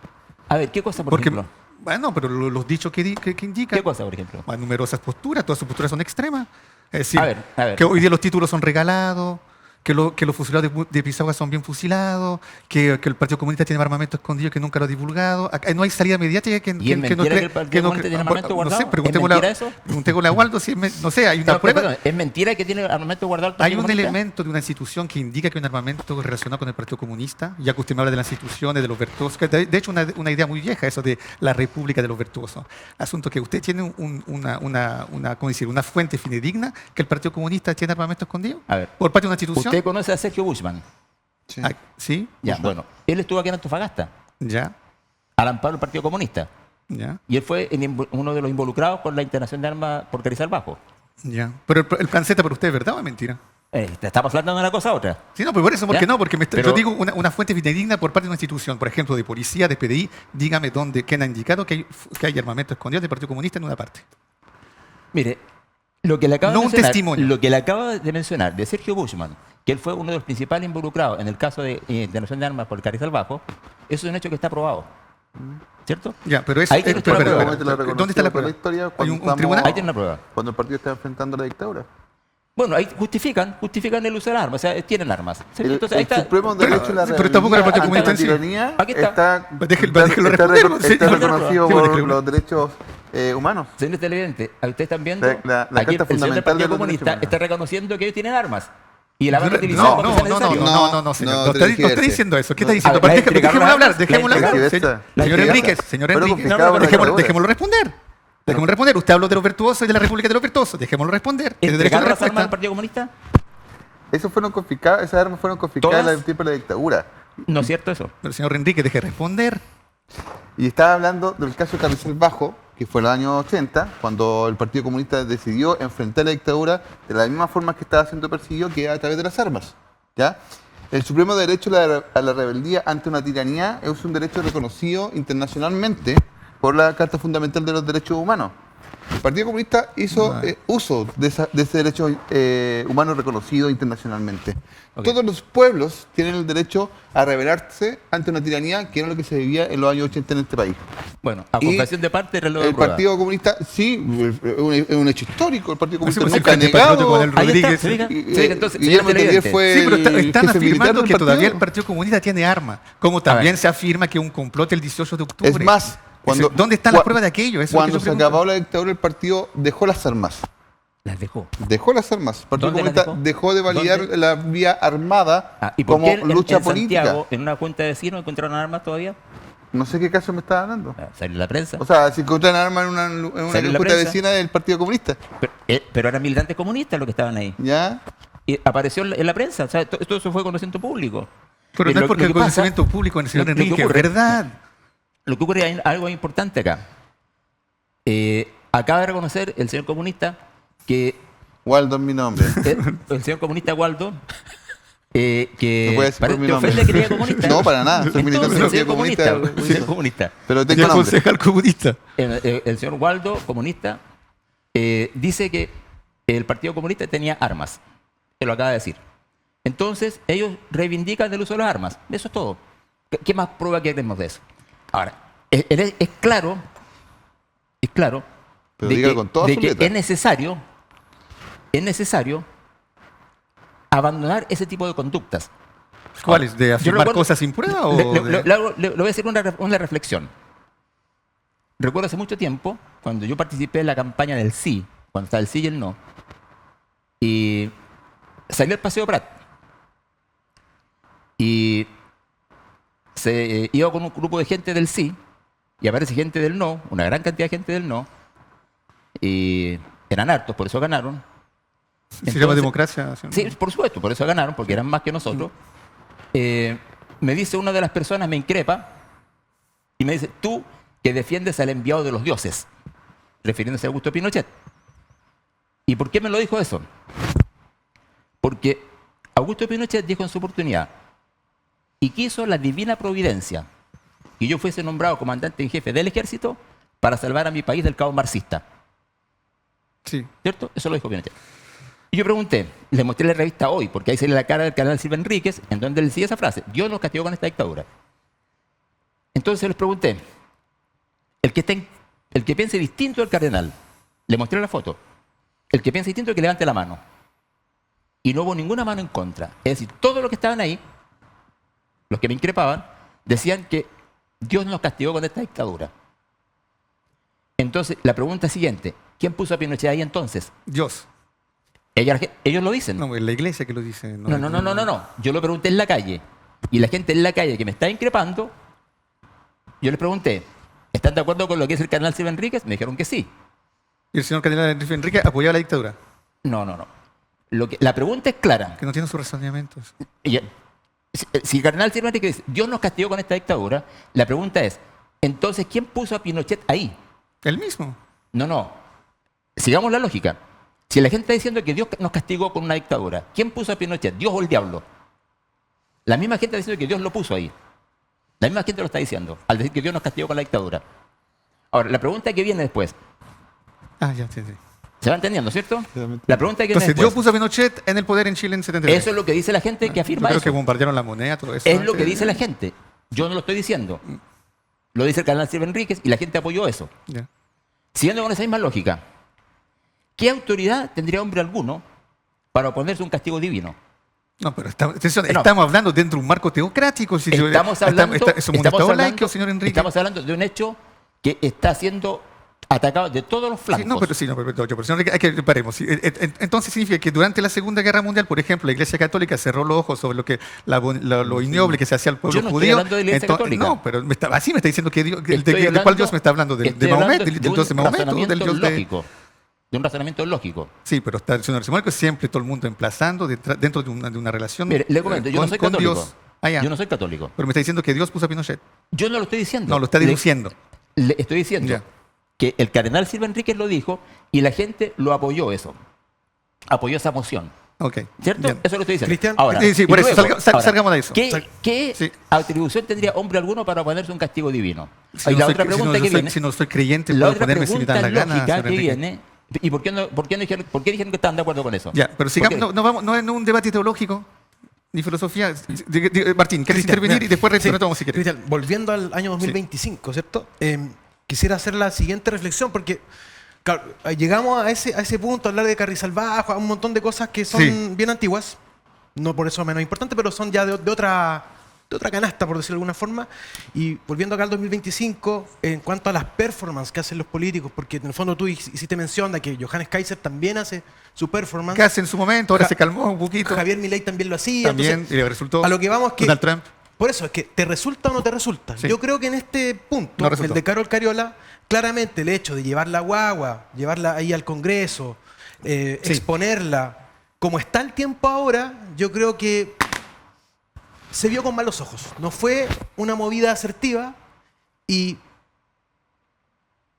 A ver, ¿qué cosa, por Porque, ejemplo? bueno, pero los dichos que indican, ¿Qué cosa, por ejemplo? hay numerosas posturas, todas sus posturas son extremas. Es decir, A ver. que hoy día los títulos son regalados, que los fusilados de Pisagua son bien fusilados, que el Partido Comunista tiene armamento escondido que nunca lo ha divulgado. Acá no hay salida mediática que ¿Y es mentira que el Partido Comunista tiene armamento guardado? No sé, preguntémosle ¿Es mentira eso? a Waldo si no sé, hay una prueba. Perdón, ¿es mentira que tiene armamento guardado el Hay Partido un Comunista? elemento de una institución que indica que hay un armamento relacionado con el Partido Comunista, ya que usted me habla de las instituciones, de los virtuosos, que de hecho una idea muy vieja, eso de la República de los Virtuosos. Asunto que usted tiene ¿cómo decir? Una fuente fidedigna que el Partido Comunista tiene armamento escondido A ver. por parte de una institución. ¿Usted conoce a Sergio Bushman? Sí. Ah, ¿sí? Ya, bueno. Él estuvo aquí en Antofagasta, Ya, al amparo del Partido Comunista. ya, Y él fue uno de los involucrados con la internación de armas por Carrizal Bajo. ya. Pero el plan Z para usted es verdad o es mentira. Te estamos hablando de una cosa a otra. Sí, no, pero por eso, ¿por ¿Ya? qué no? Porque Pero- yo digo una fuente fidedigna por parte de una institución, por ejemplo, de policía, de PDI, dígame quién ha indicado que hay armamento escondido del Partido Comunista en una parte. Mire, lo que le acabo No de un mencionar, testimonio. lo que le acabo de mencionar de Sergio Bushman, que él fue uno de los principales involucrados en el caso de detonación de armas por Carrizal Bajo, eso es un hecho que está probado. ¿Cierto? Ya, pero es... Ahí tiene usted la prueba. ¿Dónde está la prueba? historia ¿Hay cuando un estamos- tribunal? Ahí tiene la prueba. Cuando el partido está enfrentando la dictadura. Bueno, ahí justifican el uso de las armas, o sea, tienen armas. ¿Sí? Entonces ahí El está. supremo derecho a la pero tampoco el Partido rebeldía Comunista ante en sí. la tiranía Aquí está. Déjelo responder, está señor. reconocido Sí, por déjelo. los derechos humanos. Señor televidente, ustedes están viendo, La aquí Carta el señor del Fundamental de Partido los Comunista Derechos está reconociendo que ellos tienen armas. Y la van a utilizar No, cuando no, sea no, necesario. no, señor. No, No está tergiverse. diciendo eso. ¿Qué está A diciendo? ver, la Dejémoslo hablar, entregar dejémoslo la hablar. entregar. Señor La Enríquez, entregar. señor Pero Enríquez, confiscaba la dictadura. dejémoslo responder. Dejémoslo responder. Usted habló de los virtuosos y de la República de los virtuosos. Dejémoslo responder. Tiene derecho a ¿Entregaron la las armas al respuesta. Partido Comunista? Esas armas fueron confiscadas en ¿Todas? el tiempo de la dictadura. No es cierto eso. Pero señor Enríquez, deje responder. Y estaba hablando del caso Carrizal Bajo, que fue en los años 80, cuando el Partido Comunista decidió enfrentar la dictadura de la misma forma que estaba siendo perseguido, que era a través de las armas. ¿Ya? El supremo derecho a la rebeldía ante una tiranía es un derecho reconocido internacionalmente por la Carta Fundamental de los Derechos Humanos. El Partido Comunista hizo uso de ese derecho humano reconocido internacionalmente. Ok. Todos los pueblos tienen el derecho a rebelarse ante una tiranía que era lo que se vivía en los años 80 en este país. Bueno, a Y confesión de parte, reloj de El prueba. Partido Comunista, sí, es un hecho histórico. El Partido Sí, Comunista pues, nunca ha sí, el patriota con el negado. Ahí está, Rodríguez. se diga. Y, Sí, entonces, Guillermo señor Tellier televidente. fue Sí, pero el están jefe militar afirmando del que todavía el partido. Partido Comunista tiene armas, como también se afirma que un complot el 18 de octubre. Es más, ¿Dónde están las pruebas de aquello? Eso es lo que Cuando yo se pregunto. acabó la dictadura, el partido dejó las armas. Las dejó. Dejó las armas. El Partido ¿Dónde las Comunista dejó de validar ¿Dónde? la vía armada ¿Y por como qué en lucha en política. Santiago, en una cuenta de vecinos, encontraron armas todavía? No sé qué caso me estaba hablando. Salió en la prensa. O sea, si encontraron armas en una Salió en la junta prensa. vecina del Partido Comunista. Pero eran militantes comunistas los que estaban ahí. ¿Ya? Y apareció en la prensa. O sea, todo eso fue conocimiento público. Pero Y no es lo- porque lo el que pasa- conocimiento público en el señor lo que Enrique es ocurre- verdad. Lo que ocurre, hay algo importante acá. Acaba de reconocer el señor comunista que Waldo es mi nombre. el señor comunista Waldo ¿Me que puede decir por mi te nombre? ofende que diga comunista. No, para nada. Soy militante Entonces, del el Partido señor Comunista. comunista, el señor comunista. Pero Y tengo el nombre. concejal comunista. El señor Waldo, comunista, dice que el Partido Comunista tenía armas. Se lo acaba de decir. Entonces, ellos reivindican el uso de las armas. Eso es todo. ¿Qué más prueba queremos de eso? Ahora, es claro Pero diga con todas de sus que letras. es necesario abandonar ese tipo de conductas. ¿Cuáles? ¿De afirmar recuerdo- cosas sin prueba? O Le voy a hacer una reflexión. Recuerdo hace mucho tiempo, cuando yo participé en la campaña del sí, cuando estaba el sí y el no, y salí al Paseo Prat. Y se iba con un grupo de gente del sí, y aparece gente del no, una gran cantidad de gente del no, y eran hartos, por eso ganaron. ¿Se llama Entonces- democracia? Sí, por supuesto, por eso ganaron, porque eran más que nosotros. Me dice una de las personas, me increpa, y me dice, tú que defiendes al enviado de los dioses, refiriéndose a Augusto Pinochet. ¿Y por qué me lo dijo eso? Porque Augusto Pinochet dijo en su oportunidad, y quiso la divina providencia, que yo fuese nombrado comandante en jefe del ejército para salvar a mi país del caos marxista. Sí. ¿Cierto? Eso lo dijo Pinochet. Y yo pregunté, le mostré la revista Hoy, porque ahí sale la cara del canal Silva Enríquez, en donde él decía esa frase, Dios nos castigó con esta dictadura. Entonces les pregunté, el que piense distinto al cardenal, le mostré la foto, el que piense distinto que levante la mano. Y no hubo ninguna mano en contra. Es decir, todos los que estaban ahí, los que me increpaban, decían que Dios nos castigó con esta dictadura. Entonces, la pregunta es siguiente, ¿quién puso a Pinochet ahí entonces? Dios. Ellos lo dicen. No, es la iglesia que lo dice. No. Yo lo pregunté en la calle. Y la gente en la calle que me está increpando, yo les pregunté, ¿están de acuerdo con lo que es el canal Silva Enríquez? Me dijeron que sí. ¿Y el señor cardenal Enrique Enrique apoyaba la dictadura? No. La pregunta es clara. Que no tiene sus razonamientos. Si el cardenal Silva Enríquez dice, Dios nos castigó con esta dictadura, la pregunta es, entonces, ¿quién puso a Pinochet ahí? El mismo. No. Sigamos la lógica. Si la gente está diciendo que Dios nos castigó con una dictadura, ¿quién puso a Pinochet? ¿Dios o el diablo? La misma gente está diciendo que Dios lo puso ahí. La misma gente lo está diciendo, al decir que Dios nos castigó con la dictadura. Ahora, la pregunta que viene después, Ya, sí. ¿se va entendiendo, cierto? La pregunta que viene Entonces, Dios después, puso a Pinochet en el poder en Chile en 73. eso es lo que dice la gente que afirma Yo creo eso. que bombardearon la moneda, todo eso. Es lo que antes. dice la gente. Yo no lo estoy diciendo. Lo dice el canal Silva Enríquez y la gente apoyó eso. Ya. Siguiendo con esa misma lógica, ¿qué autoridad tendría hombre alguno para oponerse a un castigo divino? No, pero estamos hablando dentro de un marco teocrático. Si Estamos hablando, ¿Es un Estado laico, señor Enrique? estamos hablando de un hecho que está siendo atacado de todos los flancos. Pero señor Enrique, hay que paremos. Sí, entonces significa que durante la Segunda Guerra Mundial, por ejemplo, la Iglesia Católica cerró los ojos sobre lo innoble que se hacía al pueblo Yo no estoy judío. hablando de la Iglesia Católica. No, pero así me está diciendo que Dios, Estoy ¿de hablando- cuál Dios me está hablando? ¿De estoy Mahomet? hablando ¿Del Dios de Mahomet? ¿O del Dios de...? lógico, de un razonamiento lógico. Sí, pero está el señor Simón, que siempre todo el mundo emplazando dentro de una relación. Mire, le comento, yo no soy católico. Dios. Ya. Yo no soy católico. Pero me está diciendo que Dios puso a Pinochet. Yo no lo estoy diciendo. No, lo está deduciendo. Le estoy diciendo Ya. que el cardenal Silva Enríquez lo dijo y la gente lo apoyó eso. Apoyó esa moción. Ok. ¿Cierto? Bien. Eso lo estoy diciendo. Cristian, Ahora, sí, por y eso, luego, salgamos de eso. ¿Qué Sí. atribución tendría hombre alguno para oponerse a un castigo divino? Si y no la soy- otra pregunta que viene, si no soy creyente, la puedo otra ponerme si me da la pregunta gana. lógica señor que Enrique. viene, ¿y por qué dijeron que estaban de acuerdo con eso? Ya, pero sigamos, ¿Por qué? no es un debate teológico ni filosofía. Martín, ¿quieres Cristian, intervenir? mira, Y después sí, retomamos si quieres. Cristian, volviendo al año 2025, ¿cierto? Quisiera hacer la siguiente reflexión porque claro, llegamos a ese punto, a hablar de Carrizalbajo, a un montón de cosas que son Sí. bien antiguas, no por eso menos importantes, pero son ya de otra canasta, por decirlo de alguna forma. Y volviendo acá al 2025, en cuanto a las performances que hacen los políticos, porque en el fondo tú hiciste mención de que Johannes Kaiser también hace su performance. ¿Qué hace en su momento? Ahora Ja- se calmó un poquito. Javier Milei también lo hacía. También, entonces, y le resultó. a lo que vamos es que Donald Trump. por eso, es que ¿te resulta o no te resulta? Sí. Yo creo que en este punto, No resultó. el de Carol Cariola, claramente el hecho de llevar la guagua, llevarla ahí al Congreso, exponerla, como está el tiempo ahora, yo creo que se vio con malos ojos. No fue una movida asertiva y,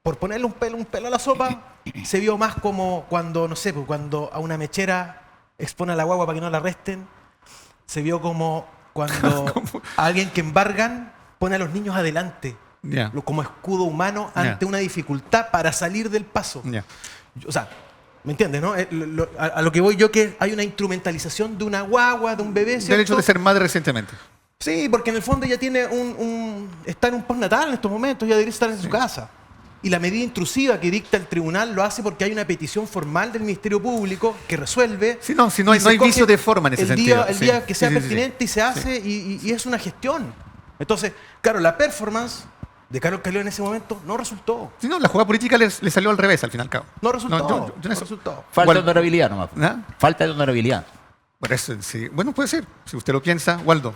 por ponerle un pelo a la sopa, se vio más como cuando, no sé, pues, cuando a una mechera expone a la guagua para que no la arresten. Se vio como cuando a alguien que embargan pone a los niños adelante, Ya. como escudo humano ante una dificultad para salir del paso. Ya. O sea, ¿me entiendes, no? A lo que voy yo que hay una instrumentalización de una guagua, de un bebé, Del ¿cierto? hecho de ser madre recientemente. Sí, porque en el fondo ella tiene está en un postnatal en estos momentos, ya debería estar en su casa. Y la medida intrusiva que dicta el tribunal lo hace porque hay una petición formal del Ministerio Público que resuelve. Sí, no, si no y hay, se no hay coge vicio de forma en ese el sentido. Día, el Sí. día que sea Sí, sí, sí, pertinente sí. y se hace y es una gestión. Entonces, claro, la performance de Carlos Caleo en ese momento no resultó. Sí, no, la jugada política le salió al revés al fin y al cabo. No resultó. No, yo no no sé. resultó. Falta Igual- de honorabilidad nomás. ¿Ah? Falta de honorabilidad. Por eso, sí. Bueno, puede ser, si usted lo piensa, Waldo.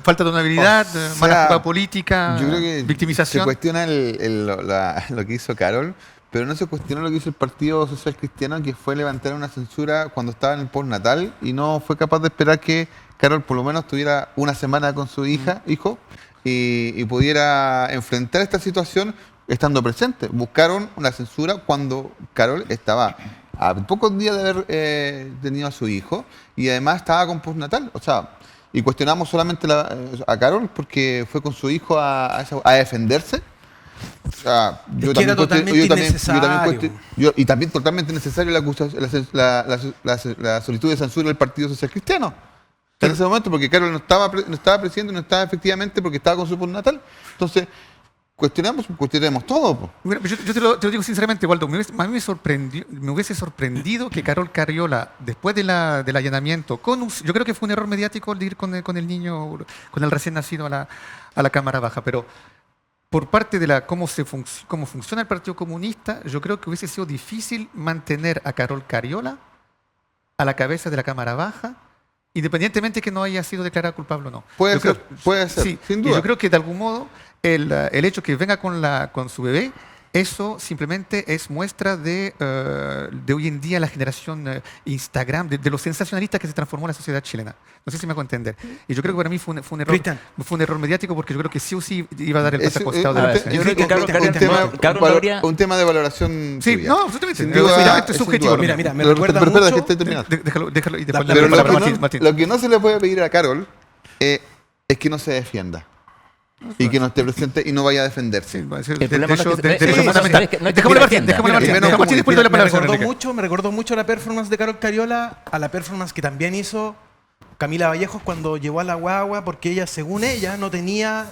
Falta de honorabilidad, O sea, mala jugada política, Yo creo que se victimización. cuestiona lo que hizo Carol, pero no se cuestiona lo que hizo el Partido Social Cristiano, que fue levantar una censura cuando estaba en el postnatal y no fue capaz de esperar que Carol por lo menos tuviera una semana con su hijo y pudiera enfrentar esta situación estando presente. Buscaron una censura cuando Carol estaba a pocos días de haber tenido a su hijo y además estaba con postnatal. O sea, y cuestionamos solamente a Carol porque fue con su hijo a defenderse. O sea, Es que era totalmente innecesario. y también totalmente necesario la solicitud de censura del Partido Social Cristiano. En ese momento, porque Carol no estaba presidiendo, no estaba efectivamente porque estaba con su postnatal. Entonces, cuestionemos todo. Po. Bueno, yo te lo digo sinceramente, Waldo, a mí me hubiese sorprendido que Carol Cariola, después del allanamiento, yo creo que fue un error mediático el de ir con el niño, con el recién nacido a la Cámara Baja, pero por parte de cómo funciona el Partido Comunista, yo creo que hubiese sido difícil mantener a Carol Cariola a la cabeza de la Cámara Baja, independientemente que no haya sido declarada culpable o no. Puede Yo ser, sí, sin y duda. yo creo que de algún modo el hecho que venga con su bebé eso simplemente es muestra de hoy en día la generación Instagram, de lo sensacionalista que se transformó la sociedad chilena. No sé si me hago entender. Y yo creo que para mí fue un error mediático, porque yo creo que sí o sí iba a dar el paso al costado de la presión. yo creo que un tema de valoración. Sí, tuya. no, absolutamente. Sin duda, Esto es subjetivo. Mira, me Pero recuerda espera, mucho... que estoy terminando. Déjalo y después Pero le Pero doy la palabra a Martín. lo que no se le puede pedir a Carol es que no se defienda. Y que no esté presente y no vaya a defenderse. Sí, va a ser- El problema hecho, no es que- de hecho, no, fundamental. no es que Dejémosle a defienda. Martín, dejémosle a Martín. Primero, Deja a Martín y después le doy la palabra a Enrique. me recordó mucho la performance de Carol Cariola a la performance que también hizo Camila Vallejos cuando llevó a la guagua, porque ella, según ella, no tenía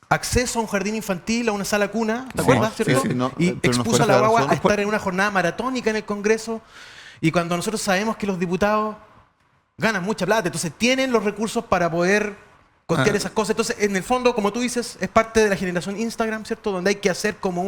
acceso a un jardín infantil, a una sala cuna, ¿te acuerdas? sí, ¿Cierto? sí, no, Y pero no expuso fue a la esa guagua razón. a estar en una jornada maratónica en el Congreso, y cuando nosotros sabemos que los diputados ganan mucha plata, entonces tienen los recursos para poder costear esas cosas. Entonces, en el fondo, como tú dices, es parte de la generación Instagram, ¿cierto? Donde hay que hacer como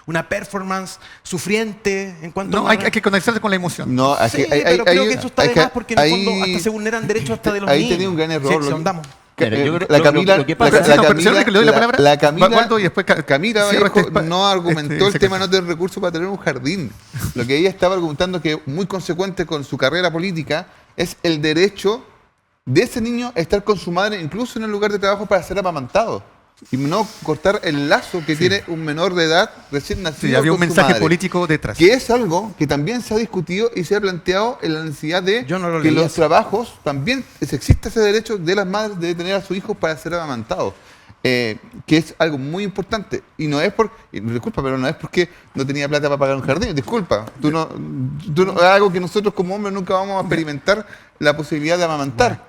una performance sufriente en cuanto No, a... hay que conectarse con la emoción. No, Sí, pero creo que eso está de más porque en el fondo hasta se vulneran derechos hasta de los ahí niños. tenía un gran error. Sí, ahondamos. Mira, yo creo- La Camila, lo que pasa- Sí, no, pero si Enrique le doy la palabra, la Camila, Waldo, y después Camila cierra Vallejo este no argumentó el ese tema de caso. no tener recursos para tener un jardín. Lo que ella estaba argumentando, que muy consecuente con su carrera política, es el derecho de ese niño a estar con su madre, incluso en el lugar de trabajo, para ser amamantado. Y no cortar el lazo que tiene un menor de edad recién nacido. Sí, había un con su mensaje madre. político detrás. Que es algo que también se ha discutido y se ha planteado en la necesidad de Yo no lo que leí los eso. trabajos también existe ese derecho de las madres de tener a sus hijos para ser amamantados. Que es algo muy importante. Y no es disculpa, pero no es porque no tenía plata para pagar un jardín. Disculpa. Es algo que nosotros como hombres nunca vamos a experimentar la posibilidad de amamantar.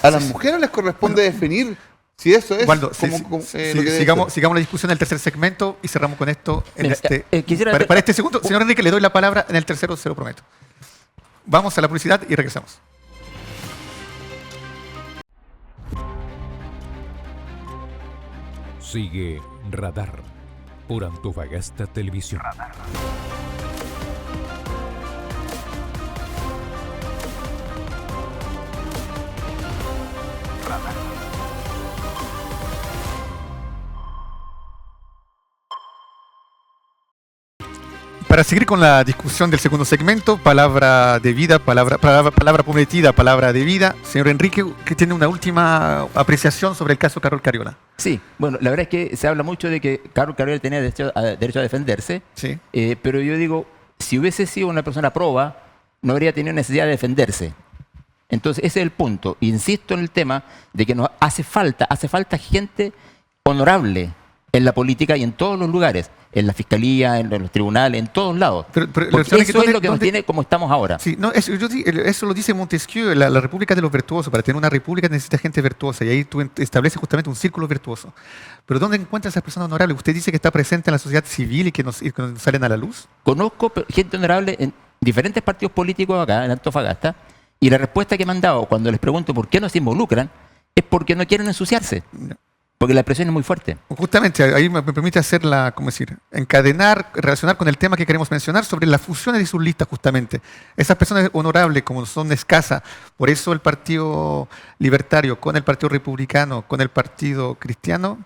A las mujeres les corresponde definir si eso es Waldo, como lo que debe sigamos ser. la discusión en el tercer segmento y cerramos con esto. Mira, quisiera- Para este segundo, señor Enrique, le doy la palabra en el tercero, se lo prometo. Vamos a la publicidad y regresamos. Sigue Radar por Antofagasta Televisión. Para seguir con la discusión del segundo segmento, palabra de vida, palabra prometida, palabra de vida. Señor Enrique, que tiene una última apreciación sobre el caso Carol Cariola. Sí, bueno, la verdad es que se habla mucho de que Carol Cariola tenía derecho a defenderse, Sí. pero yo digo, si hubiese sido una persona proba, no habría tenido necesidad de defenderse. Entonces, ese es el punto. Insisto en el tema de que nos hace falta gente honorable en la política y en todos los lugares, en la fiscalía, en los tribunales, en todos lados. Pero, Porque señor Enrique, eso es lo que nos ¿dónde- tiene como estamos ahora. Sí, no, eso lo dice Montesquieu, la república de los virtuosos. Para tener una república necesita gente virtuosa y ahí tú estableces justamente un círculo virtuoso. Pero ¿dónde encuentras a esas personas honorables? Usted dice que está presente en la sociedad civil y que nos salen a la luz. Conozco gente honorable en diferentes partidos políticos acá, en Antofagasta, y la respuesta que me han dado cuando les pregunto por qué no se involucran es porque no quieren ensuciarse. Porque la presión es muy fuerte. Justamente, ahí me permite hacer relacionar con el tema que queremos mencionar sobre las fusiones de sus listas, justamente. Esas personas honorables, como son escasas, por eso el Partido Libertario con el Partido Republicano, con el Partido Cristiano,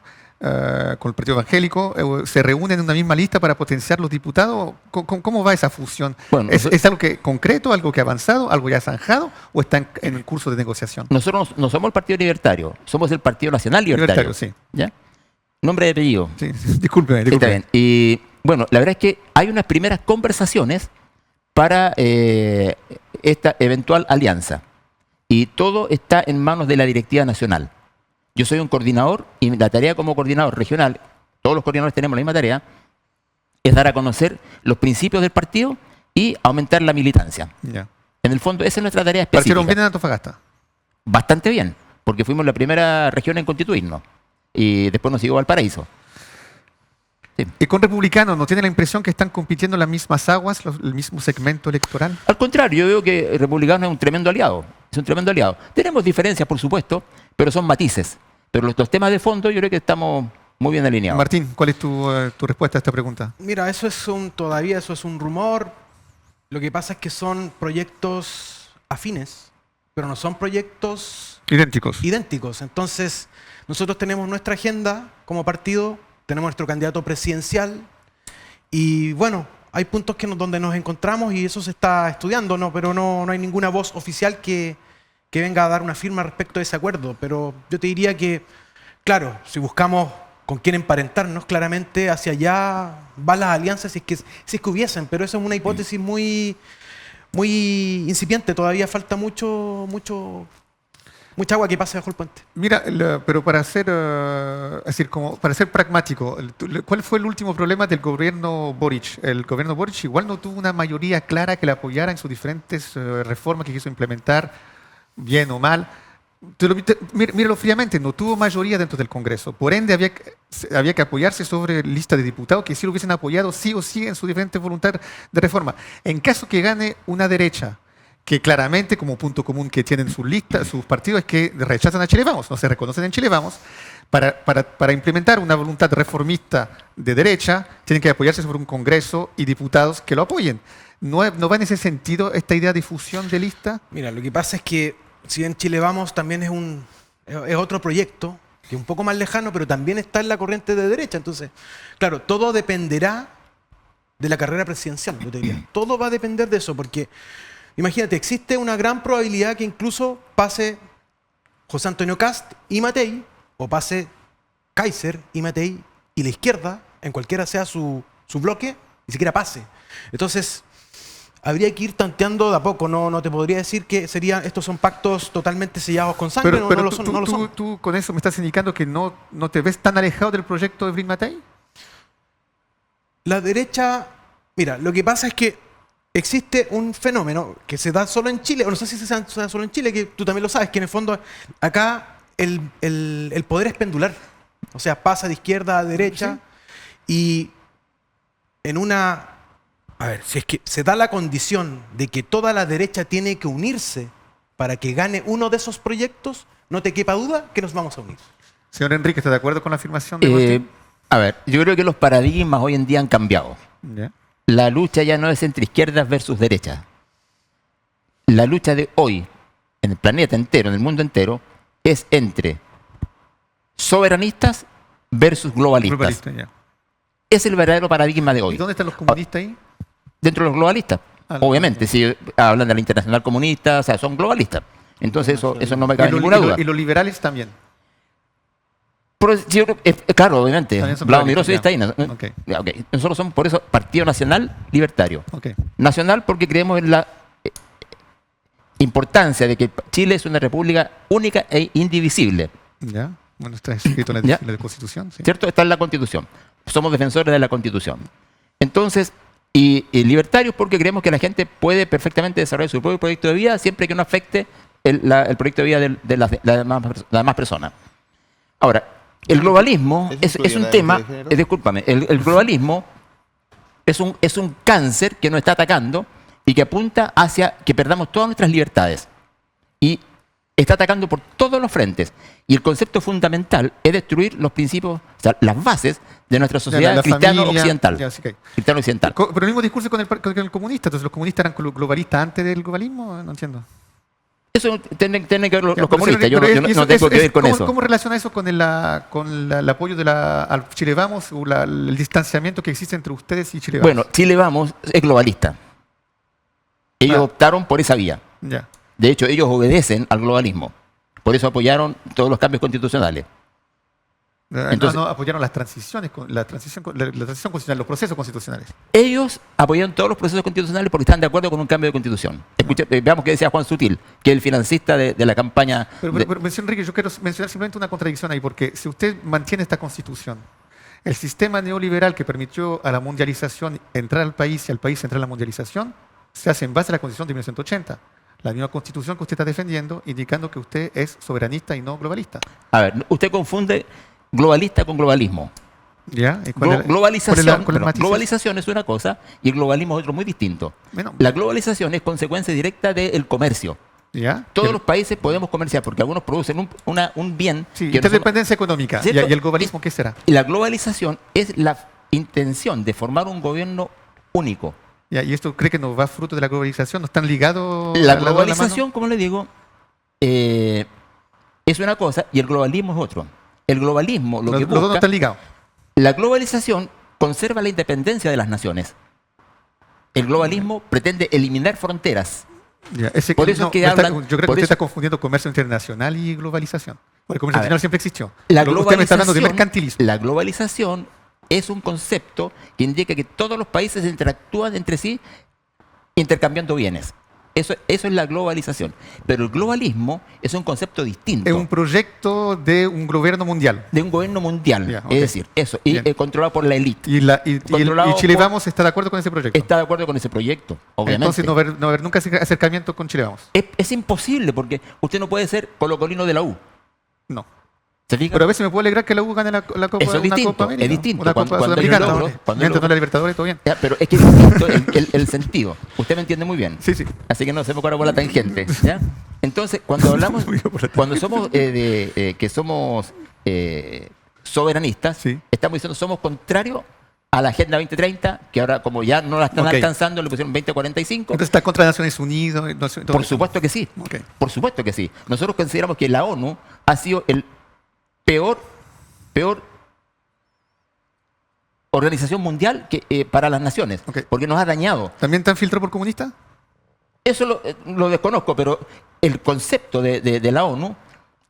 con el Partido Evangélico, se reúnen en una misma lista para potenciar los diputados. ¿Cómo va esa fusión? Bueno, ¿Es algo que concreto, algo que ha avanzado, algo ya zanjado o está en el curso de negociación? Nosotros no somos el Partido Libertario, somos el Partido Nacional Libertario. Libertario, sí. ¿Ya? Nombre y apellido. Sí, discúlpeme. Está bien. Y bueno, la verdad es que hay unas primeras conversaciones para esta eventual alianza. Y todo está en manos de la directiva nacional. Yo soy un coordinador y la tarea como coordinador regional, todos los coordinadores tenemos la misma tarea, es dar a conocer los principios del partido y aumentar la militancia. Ya. En el fondo, esa es nuestra tarea específica. ¿Partieron bien en Antofagasta? Bastante bien, porque fuimos la primera región en constituirnos y después nos siguió Valparaíso. Sí. ¿Y con republicanos no tiene la impresión que están compitiendo en las mismas aguas, el mismo segmento electoral? Al contrario, yo veo que el republicano es un tremendo aliado. Es un tremendo aliado. Tenemos diferencias, por supuesto, pero son matices. Pero los temas de fondo yo creo que estamos muy bien alineados. Martín, ¿cuál es tu respuesta a esta pregunta? Mira, todavía eso es un rumor. Lo que pasa es que son proyectos afines, pero no son proyectos Idénticos. idénticos. Entonces, nosotros tenemos nuestra agenda como partido, tenemos nuestro candidato presidencial Y bueno, hay puntos donde nos encontramos y eso se está estudiando, ¿no? Pero no hay ninguna voz oficial que venga a dar una firma respecto a ese acuerdo. Pero yo te diría que, claro, si buscamos con quién emparentarnos, claramente hacia allá van las alianzas si es que hubiesen, pero eso es una hipótesis muy incipiente, todavía falta mucha agua que pase bajo el puente. Mira, pero para ser, para ser pragmático, ¿cuál fue el último problema del gobierno Boric? El gobierno Boric igual no tuvo una mayoría clara que le apoyara en sus diferentes reformas que quiso implementar, bien o mal. Míralo fríamente, no tuvo mayoría dentro del Congreso. Por ende, había que apoyarse sobre lista de diputados que sí lo hubiesen apoyado sí o sí en su diferente voluntad de reforma. En caso que gane una derecha, que claramente como punto común que tienen sus listas, sus partidos, es que rechazan a Chile Vamos, no se reconocen en Chile Vamos, para implementar una voluntad reformista de derecha, tienen que apoyarse sobre un Congreso y diputados que lo apoyen. ¿No va en ese sentido esta idea de fusión de lista? Mira, lo que pasa es que si bien Chile Vamos también es otro proyecto, que es un poco más lejano, pero también está en la corriente de derecha. Entonces, claro, todo dependerá de la carrera presidencial, yo te diría. Todo va a depender de eso, porque imagínate, existe una gran probabilidad que incluso pase José Antonio Kast y Matei, o pase Kaiser y Matei, y la izquierda, en cualquiera sea su bloque, ni siquiera pase. Entonces, habría que ir tanteando de a poco, no te podría decir que estos son pactos totalmente sellados con sangre, Pero no lo son. ¿Tú con eso me estás indicando que no te ves tan alejado del proyecto de Brin Matei? La derecha, mira, lo que pasa es que existe un fenómeno que se da solo en Chile, o no sé si se da solo en Chile, que tú también lo sabes, que en el fondo acá el poder es pendular, o sea, pasa de izquierda a derecha, y en una... A ver, si es que se da la condición de que toda la derecha tiene que unirse para que gane uno de esos proyectos, no te quepa duda que nos vamos a unir. Señor Enrique, ¿está de acuerdo con la afirmación de Martín? A ver, yo creo que los paradigmas hoy en día han cambiado. Ya. La lucha ya no es entre izquierdas versus derechas. La lucha de hoy, en el planeta entero, en el mundo entero, es entre soberanistas versus globalistas. Globalista, ya. Es el verdadero paradigma de hoy. ¿Y dónde están los comunistas ahí? Dentro de los globalistas. Obviamente, si hablan de la internacional comunista, o sea, son globalistas. Entonces eso no me cabe ninguna duda. ¿Y los liberales también? Pero, claro, obviamente. También son Vlado Mirosevic está globalistas, ahí. Okay. Nosotros somos por eso Partido Nacional Libertario. Okay. Nacional porque creemos en la importancia de que Chile es una república única e indivisible. Ya. Bueno, está escrito en la Constitución. Sí. ¿Cierto? Está en la Constitución. Somos defensores de la Constitución. Entonces, y libertarios porque creemos que la gente puede perfectamente desarrollar su propio proyecto de vida siempre que no afecte el proyecto de vida de las demás personas. Ahora, el globalismo es un tema, discúlpame, el globalismo es un cáncer que nos está atacando y que apunta hacia que perdamos todas nuestras libertades. Y está atacando por todos los frentes. Y el concepto fundamental es destruir los principios, o sea, las bases de nuestra sociedad cristiano-occidental. Cristiano-occidental. Pero el mismo discurso con el comunista. Entonces, ¿los comunistas eran globalistas antes del globalismo? No entiendo. Eso tienen que ver los comunistas. Yo no tengo que ver con eso. ¿Cómo relaciona eso con el apoyo al Chile Vamos o el distanciamiento que existe entre ustedes y Chile Vamos? Bueno, Chile Vamos es globalista. Ellos optaron por esa vía. Ya. De hecho, ellos obedecen al globalismo. Por eso apoyaron todos los cambios constitucionales. Entonces, no apoyaron las transiciones, la transición constitucional, los procesos constitucionales. Ellos apoyaron todos los procesos constitucionales porque están de acuerdo con un cambio de constitución. Veamos qué decía Juan Sutil, que es el financista de la campaña. Pero señor Enrique, yo quiero mencionar simplemente una contradicción ahí, porque si usted mantiene esta constitución, el sistema neoliberal que permitió a la mundialización entrar al país y al país entrar a la mundialización, se hace en base a la Constitución de 1980. La misma Constitución que usted está defendiendo, indicando que usted es soberanista y no globalista. A ver, usted confunde globalista con globalismo. ¿Ya? Globalización es una cosa y el globalismo es otro muy distinto. Bueno, la globalización es consecuencia directa del comercio. ¿Ya? Todos los países podemos comerciar porque algunos producen un bien. Sí, interdependencia económica. ¿Y el globalismo qué será? Y la globalización es la intención de formar un gobierno único. ¿Y esto cree que no va fruto de la globalización? ¿No están ligados? La globalización, como le digo, es una cosa y el globalismo es otro. El globalismo lo que busca... Los dos no están ligados. La globalización conserva la independencia de las naciones. El globalismo pretende eliminar fronteras. Ya, Por eso es que hablan- yo creo que por usted eso- está confundiendo comercio internacional y globalización. Porque el comercio A ver, internacional siempre existió. La Pero usted me está hablando de globalización- mercantilismo. La globalización es un concepto que indica que todos los países interactúan entre sí intercambiando bienes. Eso es la globalización. Pero el globalismo es un concepto distinto. Es un proyecto de un gobierno mundial. De un gobierno mundial. Ya, ok. Es decir, eso. Y Bien. controlado por la élite. Y Controlado Chile por- Vamos está de acuerdo con ese proyecto. Está de acuerdo con ese proyecto, obviamente. Entonces no va a haber nunca acercamiento con Chile Vamos. Es imposible porque usted no puede ser colocolino de la U. No. ¿Se fija? Pero a veces me puedo alegrar que la U gane la Copa, Eso es una distinto, Copa América, es distinto. una Cuando- Copa cuando hay Sudamericana. logros, cuando hay Mientras no logros. la Libertadores, todo bien. Ya, pero es que es distinto el sentido. Usted me entiende muy bien. Sí, sí. Así que no se me corra por la tangente. ¿Ya? Entonces, cuando hablamos, cuando somos que somos soberanistas, Sí. estamos diciendo somos contrarios a la Agenda 2030, que ahora como ya no la están Ok. alcanzando, le pusieron 2045. Entonces está contra Naciones Unidas. y todo Por eso. supuesto que sí. Ok. Por supuesto que sí. Nosotros consideramos que la ONU ha sido el peor organización mundial para las naciones, Ok. porque nos ha dañado. ¿También están filtrados por comunistas? Eso lo desconozco, pero el concepto de la ONU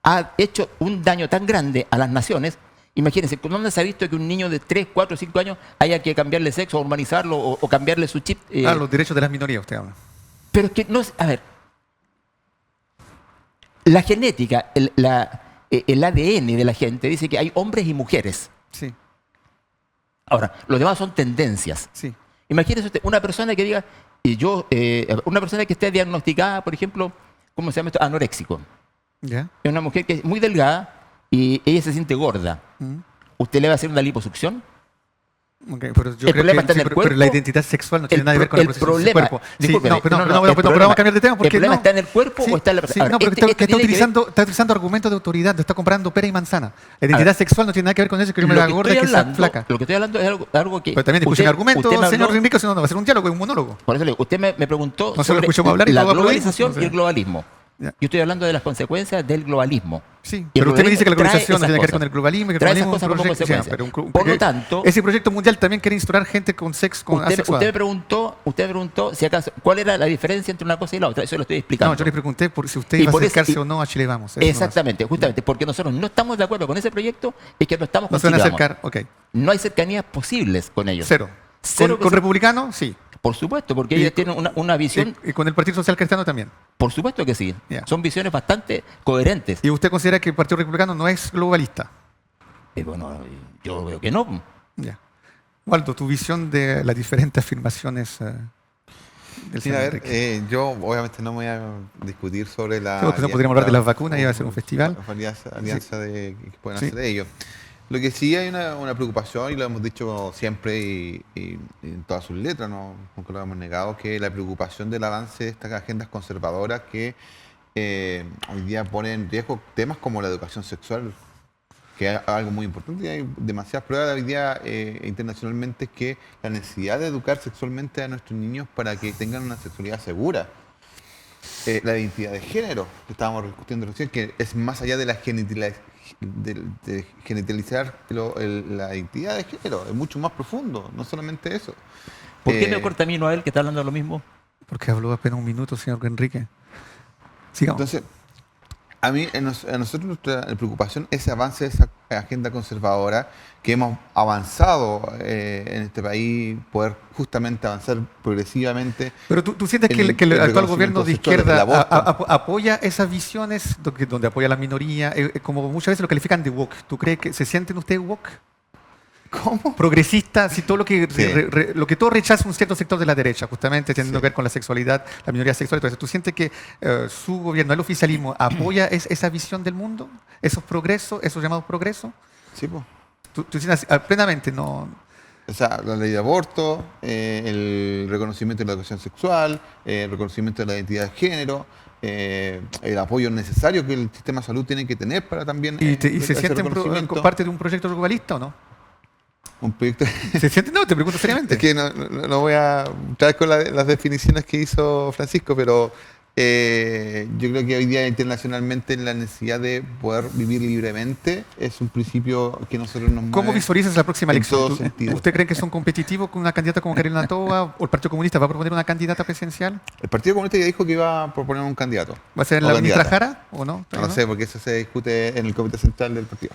ha hecho un daño tan grande a las naciones. Imagínense, ¿dónde se ha visto que un niño de 3, 4, 5 años haya que cambiarle sexo, hormonizarlo o cambiarle su chip? Los derechos de las minorías, usted habla. Pero es que no es. A ver. La genética, el ADN de la gente dice que hay hombres y mujeres. Sí, Ahora, los demás son tendencias. sí. Imagínese usted, una persona que diga, una persona que esté diagnosticada, por ejemplo, ¿cómo se llama esto? Anoréxico. ¿Ya? Es una mujer que es muy delgada y ella se siente gorda. Mm. ¿Usted le va a hacer una liposucción? Ok, pero yo El creo problema que está en el pero cuerpo. la identidad sexual no tiene El nada que ver con pro- el el proceso del problema- cuerpo. Sí, discúlpeme, no, pero no, no, no, no, el pero vamos a cambiar de tema porque ¿el problema no. está en el cuerpo o está en la persona? Sí, no, pero está tiene que ver- está utilizando argumentos de autoridad, está comprando pera y manzana. La identidad sexual no tiene nada que ver con eso, que yo me Lo la que gorda estoy y que sea hablando- flaca. Lo que estoy hablando es algo que... Pero también escuchen argumentos, usted me señor habló- Enrique, si no, no va a ser un diálogo, es un monólogo. Por eso le digo, usted me preguntó No se lo sobre escuchamos hablar y la todo aplaudimos, globalización no sé. y el globalismo. Ya. Yo estoy hablando de las consecuencias del globalismo. Sí, Y el pero usted me dice que la globalismo globalización no trae tiene que ver esas con el globalismo, que el Trae esas globalismo es un cosas como proyecto, consecuencia. pero Por lo tanto, ese proyecto mundial también quiere instaurar gente con sexo, con usted asexuada. me preguntó si acaso, cuál era la diferencia entre una cosa y la otra. Eso lo estoy explicando. No, yo le pregunté por si usted Y iba a por eso- acercarse y- o no a Chile Vamos. eso nomás. Exactamente, justamente, porque nosotros no estamos de acuerdo con ese proyecto y que no estamos No con se van a Chile Vamos. acercar, ok. No hay cercanías posibles con ellos. Cero. Cero ¿Con que se- republicanos? Sí. Por supuesto, porque Y- ellos tienen una visión, Y con el Partido Social Cristiano también. por supuesto que sí. Ya. Son visiones bastante coherentes. ¿Y usted considera que el Partido Republicano no es globalista? Bueno, yo veo que no. Ya. Waldo, tu visión de las diferentes afirmaciones del Sí, a señor ver, Enrique. yo obviamente no me voy a discutir sobre la... Sí, porque no podríamos hablar de las vacunas, iba a ser un festival. Alianza que pueden Sí. hacer ellos. Lo que sí hay una preocupación, y lo hemos dicho siempre y en todas sus letras, no, nunca lo hemos negado, que la preocupación del avance de estas agendas conservadoras que hoy día ponen en riesgo temas como la educación sexual, que es algo muy importante. Y hay demasiadas pruebas hoy día internacionalmente que la necesidad de educar sexualmente a nuestros niños para que tengan una sexualidad segura. La identidad de género, que estábamos discutiendo recién, que es más allá de la de genitalizar la identidad de género, es mucho más profundo, no solamente eso. ¿Por qué me corta a mí, no a él, que está hablando de lo mismo? Porque habló apenas un minuto, señor Enrique. Sigamos. Entonces, a nosotros nuestra preocupación es ese avance de esa agenda conservadora que hemos avanzado en este país, poder justamente avanzar progresivamente. Pero tú sientes que el- el el actual gobierno de reconocimiento izquierda sexual del aborto. apoya esas visiones donde apoya a la minoría, como muchas veces lo califican de woke. ¿Tú crees que se sienten ustedes woke? ¿Cómo? Progresistas, si todo lo que Sí. lo que todo rechaza un cierto sector de la derecha, justamente teniendo Sí. que ver con la sexualidad, la minoría sexual. Entonces, ¿tú sientes que su gobierno, el oficialismo, apoya esa visión del mundo, esos progresos, esos llamados progresos? Sí, pues. ¿Tú sientes plenamente? No. O sea, la ley de aborto, el reconocimiento de la educación sexual, el reconocimiento de la identidad de género, el apoyo necesario que el sistema de salud tiene que tener para también ¿Y se ese sienten reconocimiento. parte de un proyecto globalista o no? Un proyecto. ¿Se sienten? No, te pregunto seriamente. Es que no voy a entrar con las definiciones que hizo Francisco, pero Yo creo que hoy día internacionalmente la necesidad de poder vivir libremente es un principio que nosotros nos mueve. ¿Cómo visualizas la próxima en elección? todo sentido. ¿Usted cree que son competitivos con una candidata como Carolina Toa o el Partido Comunista va a proponer una candidata presidencial? El Partido Comunista ya dijo que iba a proponer un candidato. ¿Va a ser o la candidata. ministra Jara o no? No lo sé, porque eso se discute en el Comité Central del partido.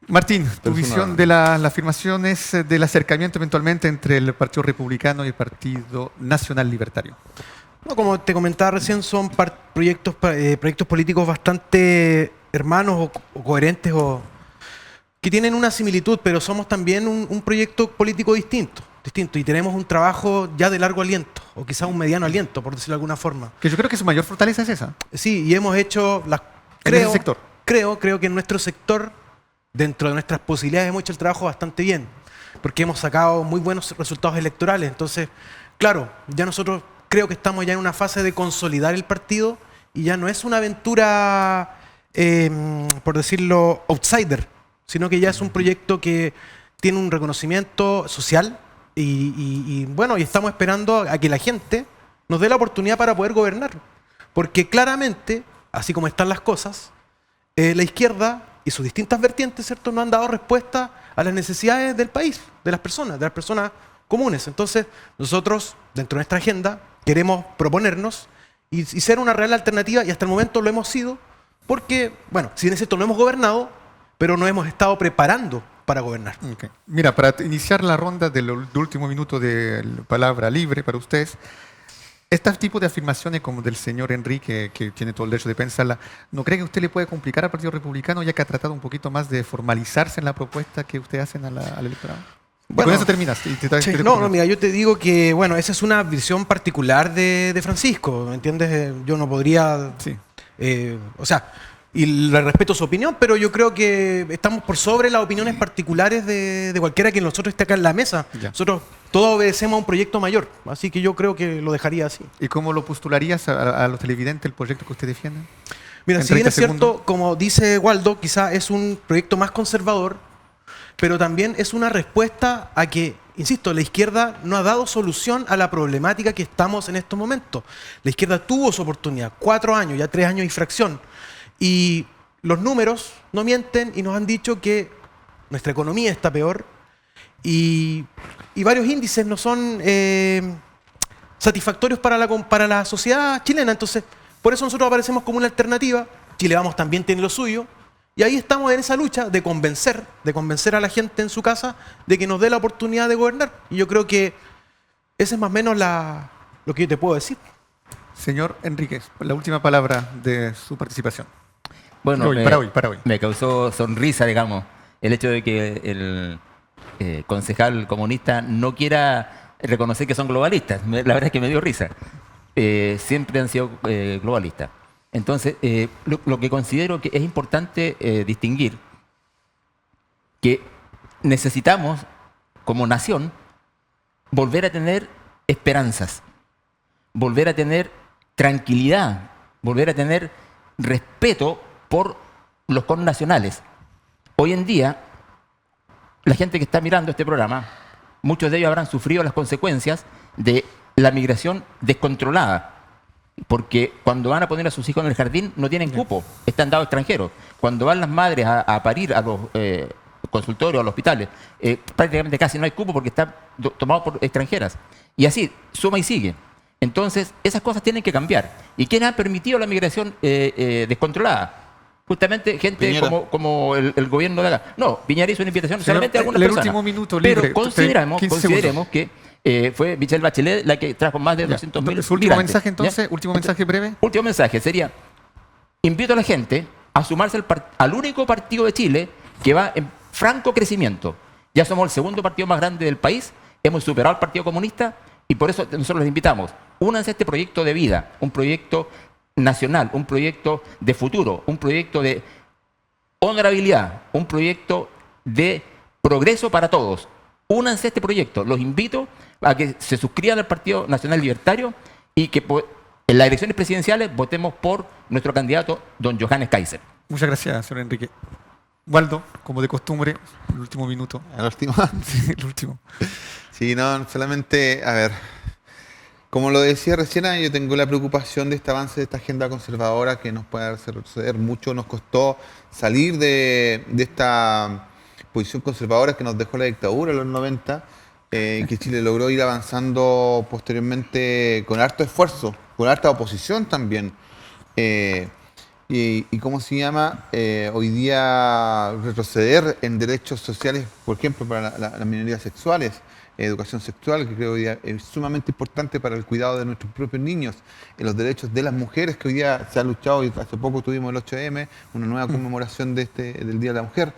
Martín, tu Pero es visión una- de las afirmaciones del acercamiento eventualmente entre el Partido Republicano y el Partido Nacional Libertario. No, como te comentaba recién, son proyectos políticos bastante hermanos o coherentes o que tienen una similitud, pero somos también un proyecto político distinto y tenemos un trabajo ya de largo aliento o quizá un mediano aliento, por decirlo de alguna forma. Que yo creo que su mayor fortaleza es esa. Sí, y hemos hecho En ese sector. Creo que en nuestro sector, dentro de nuestras posibilidades, hemos hecho el trabajo bastante bien, porque hemos sacado muy buenos resultados electorales. Entonces, claro, ya nosotros creo que estamos ya en una fase de consolidar el partido y ya no es una aventura, por decirlo, outsider, sino que ya es un proyecto que tiene un reconocimiento social y bueno, y estamos esperando a que la gente nos dé la oportunidad para poder gobernar. Porque claramente, así como están las cosas, la izquierda y sus distintas vertientes, ¿cierto?, no han dado respuesta a las necesidades del país, de las personas comunes. Entonces, nosotros, dentro de nuestra agenda, queremos proponernos y ser una real alternativa, y hasta el momento lo hemos sido, porque, bueno, si bien es cierto, no hemos gobernado, pero nos hemos estado preparando para gobernar. Ok. Mira, para iniciar la ronda del último minuto de palabra libre para ustedes, este tipo de afirmaciones como del señor Enrique, que tiene todo el derecho de pensarla, ¿no cree que usted le puede complicar al Partido Republicano, ya que ha tratado un poquito más de formalizarse en la propuesta que usted hace al electorado? Bueno, con eso terminas. Y Sí, no, mira, yo te digo que, bueno, esa es una visión particular de Francisco, ¿me entiendes? Yo no podría, Sí. o sea, y le respeto su opinión, pero yo creo que estamos por sobre las opiniones particulares de cualquiera que nosotros esté acá en la mesa. Ya. Nosotros todos obedecemos a un proyecto mayor, así que yo creo que lo dejaría así. ¿Y cómo lo postularías a los televidentes el proyecto que usted defiende? Mira, En si bien 30 es cierto, segundos. como dice Waldo, quizá es un proyecto más conservador, pero también es una respuesta a que, insisto, la izquierda no ha dado solución a la problemática que estamos en estos momentos. La izquierda tuvo su oportunidad, 4 años, ya 3 años y fracción, y los números no mienten y nos han dicho que nuestra economía está peor y varios índices no son satisfactorios para la sociedad chilena. Entonces, por eso nosotros aparecemos como una alternativa. Chile Vamos también tiene lo suyo. Y ahí estamos en esa lucha de convencer a la gente en su casa de que nos dé la oportunidad de gobernar. Y yo creo que ese es más o menos lo que yo te puedo decir. Señor Enríquez, la última palabra de su participación. Bueno, Para hoy. me causó sonrisa, digamos, el hecho de que el concejal comunista no quiera reconocer que son globalistas. La verdad es que me dio risa. Siempre han sido globalistas. Entonces, lo que considero que es importante distinguir que necesitamos, como nación, volver a tener esperanzas, volver a tener tranquilidad, volver a tener respeto por los connacionales. Hoy en día, la gente que está mirando este programa, muchos de ellos habrán sufrido las consecuencias de la migración descontrolada. Porque cuando van a poner a sus hijos en el jardín no tienen cupo, están dados extranjeros. Cuando van las madres a parir a los consultorios, a los hospitales, prácticamente casi no hay cupo porque están tomados por extranjeras. Y así, suma y sigue. Entonces, esas cosas tienen que cambiar. ¿Y quiénes han permitido la migración descontrolada? Justamente gente Piñera. como el gobierno de acá. No, Piñera hizo una invitación Señor, solamente a algunas el personas. último minuto libre. Pero consideremos 15 segundos. que fue Michelle Bachelet la que trajo más de 200.000 Su último migrantes, mensaje, ¿ya? entonces, último mensaje breve. Último mensaje sería, invito a la gente a sumarse al único partido de Chile que va en franco crecimiento. Ya somos el segundo partido más grande del país, hemos superado al Partido Comunista y por eso nosotros les invitamos, únanse a este proyecto de vida, un proyecto nacional, un proyecto de futuro, un proyecto de honorabilidad, un proyecto de progreso para todos. Únanse a este proyecto. Los invito a que se suscriban al Partido Nacional Libertario y que en las elecciones presidenciales votemos por nuestro candidato, don Johannes Kaiser. Muchas gracias, señor Enrique. Waldo, como de costumbre, el último minuto. El último. Sí, el último. Sí, no, solamente, a ver, Como lo decía recién, yo tengo la preocupación de este avance de esta agenda conservadora que nos puede hacer retroceder. Mucho nos costó salir de esta posición conservadora que nos dejó la dictadura en los 90, que Chile logró ir avanzando posteriormente con harto esfuerzo, con harta oposición también. Y ¿cómo se llama? Hoy día retroceder en derechos sociales, por ejemplo, para las minorías sexuales, educación sexual, que creo que hoy día es sumamente importante para el cuidado de nuestros propios niños, los derechos de las mujeres, que hoy día se ha luchado, y hace poco tuvimos el 8M, una nueva conmemoración del Día de la Mujer,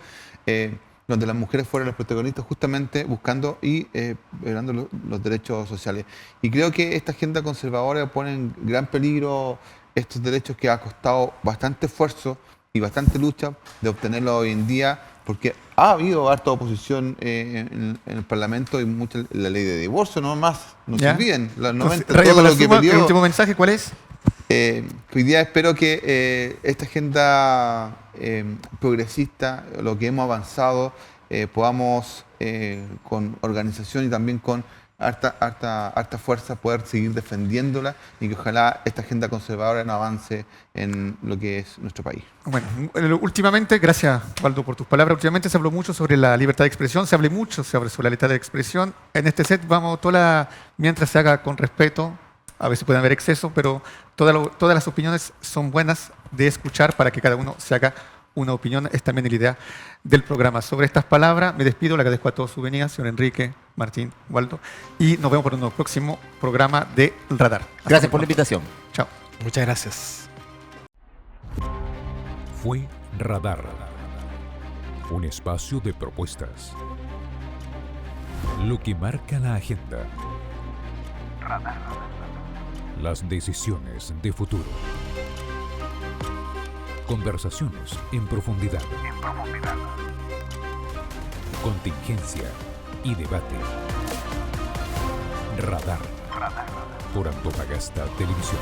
donde las mujeres fueron las protagonistas justamente buscando y violando los derechos sociales. Y creo que esta agenda conservadora pone en gran peligro estos derechos que ha costado bastante esfuerzo y bastante lucha de obtenerlo hoy en día, porque ha habido harta oposición en el Parlamento y mucha la ley de divorcio, no más, no se ¿Ya? olviden, los 90, Entonces, Raya todo lo que Palazuma, el peleó. último mensaje, ¿cuál es? Hoy día espero que esta agenda progresista, lo que hemos avanzado, podamos con organización y también con harta fuerza poder seguir defendiéndola y que ojalá esta agenda conservadora no avance en lo que es nuestro país. Bueno, últimamente, gracias Waldo por tus palabras, últimamente se habló mucho sobre la libertad de expresión, se habla mucho sobre la libertad de expresión. En este set vamos, mientras se haga con respeto, a veces pueden haber exceso, pero todas las opiniones son buenas de escuchar para que cada uno se haga una opinión. Es también la idea del programa. Sobre estas palabras me despido, le agradezco a todos su venida, señor Enrique, Martín, Waldo, y nos vemos por un próximo programa de Radar. Gracias por la invitación. Chao. Muchas gracias. Fue Radar, un espacio de propuestas. Lo que marca la agenda. Las decisiones de futuro. Conversaciones en profundidad. Contingencia y debate. Radar. Por Antofagasta Televisión.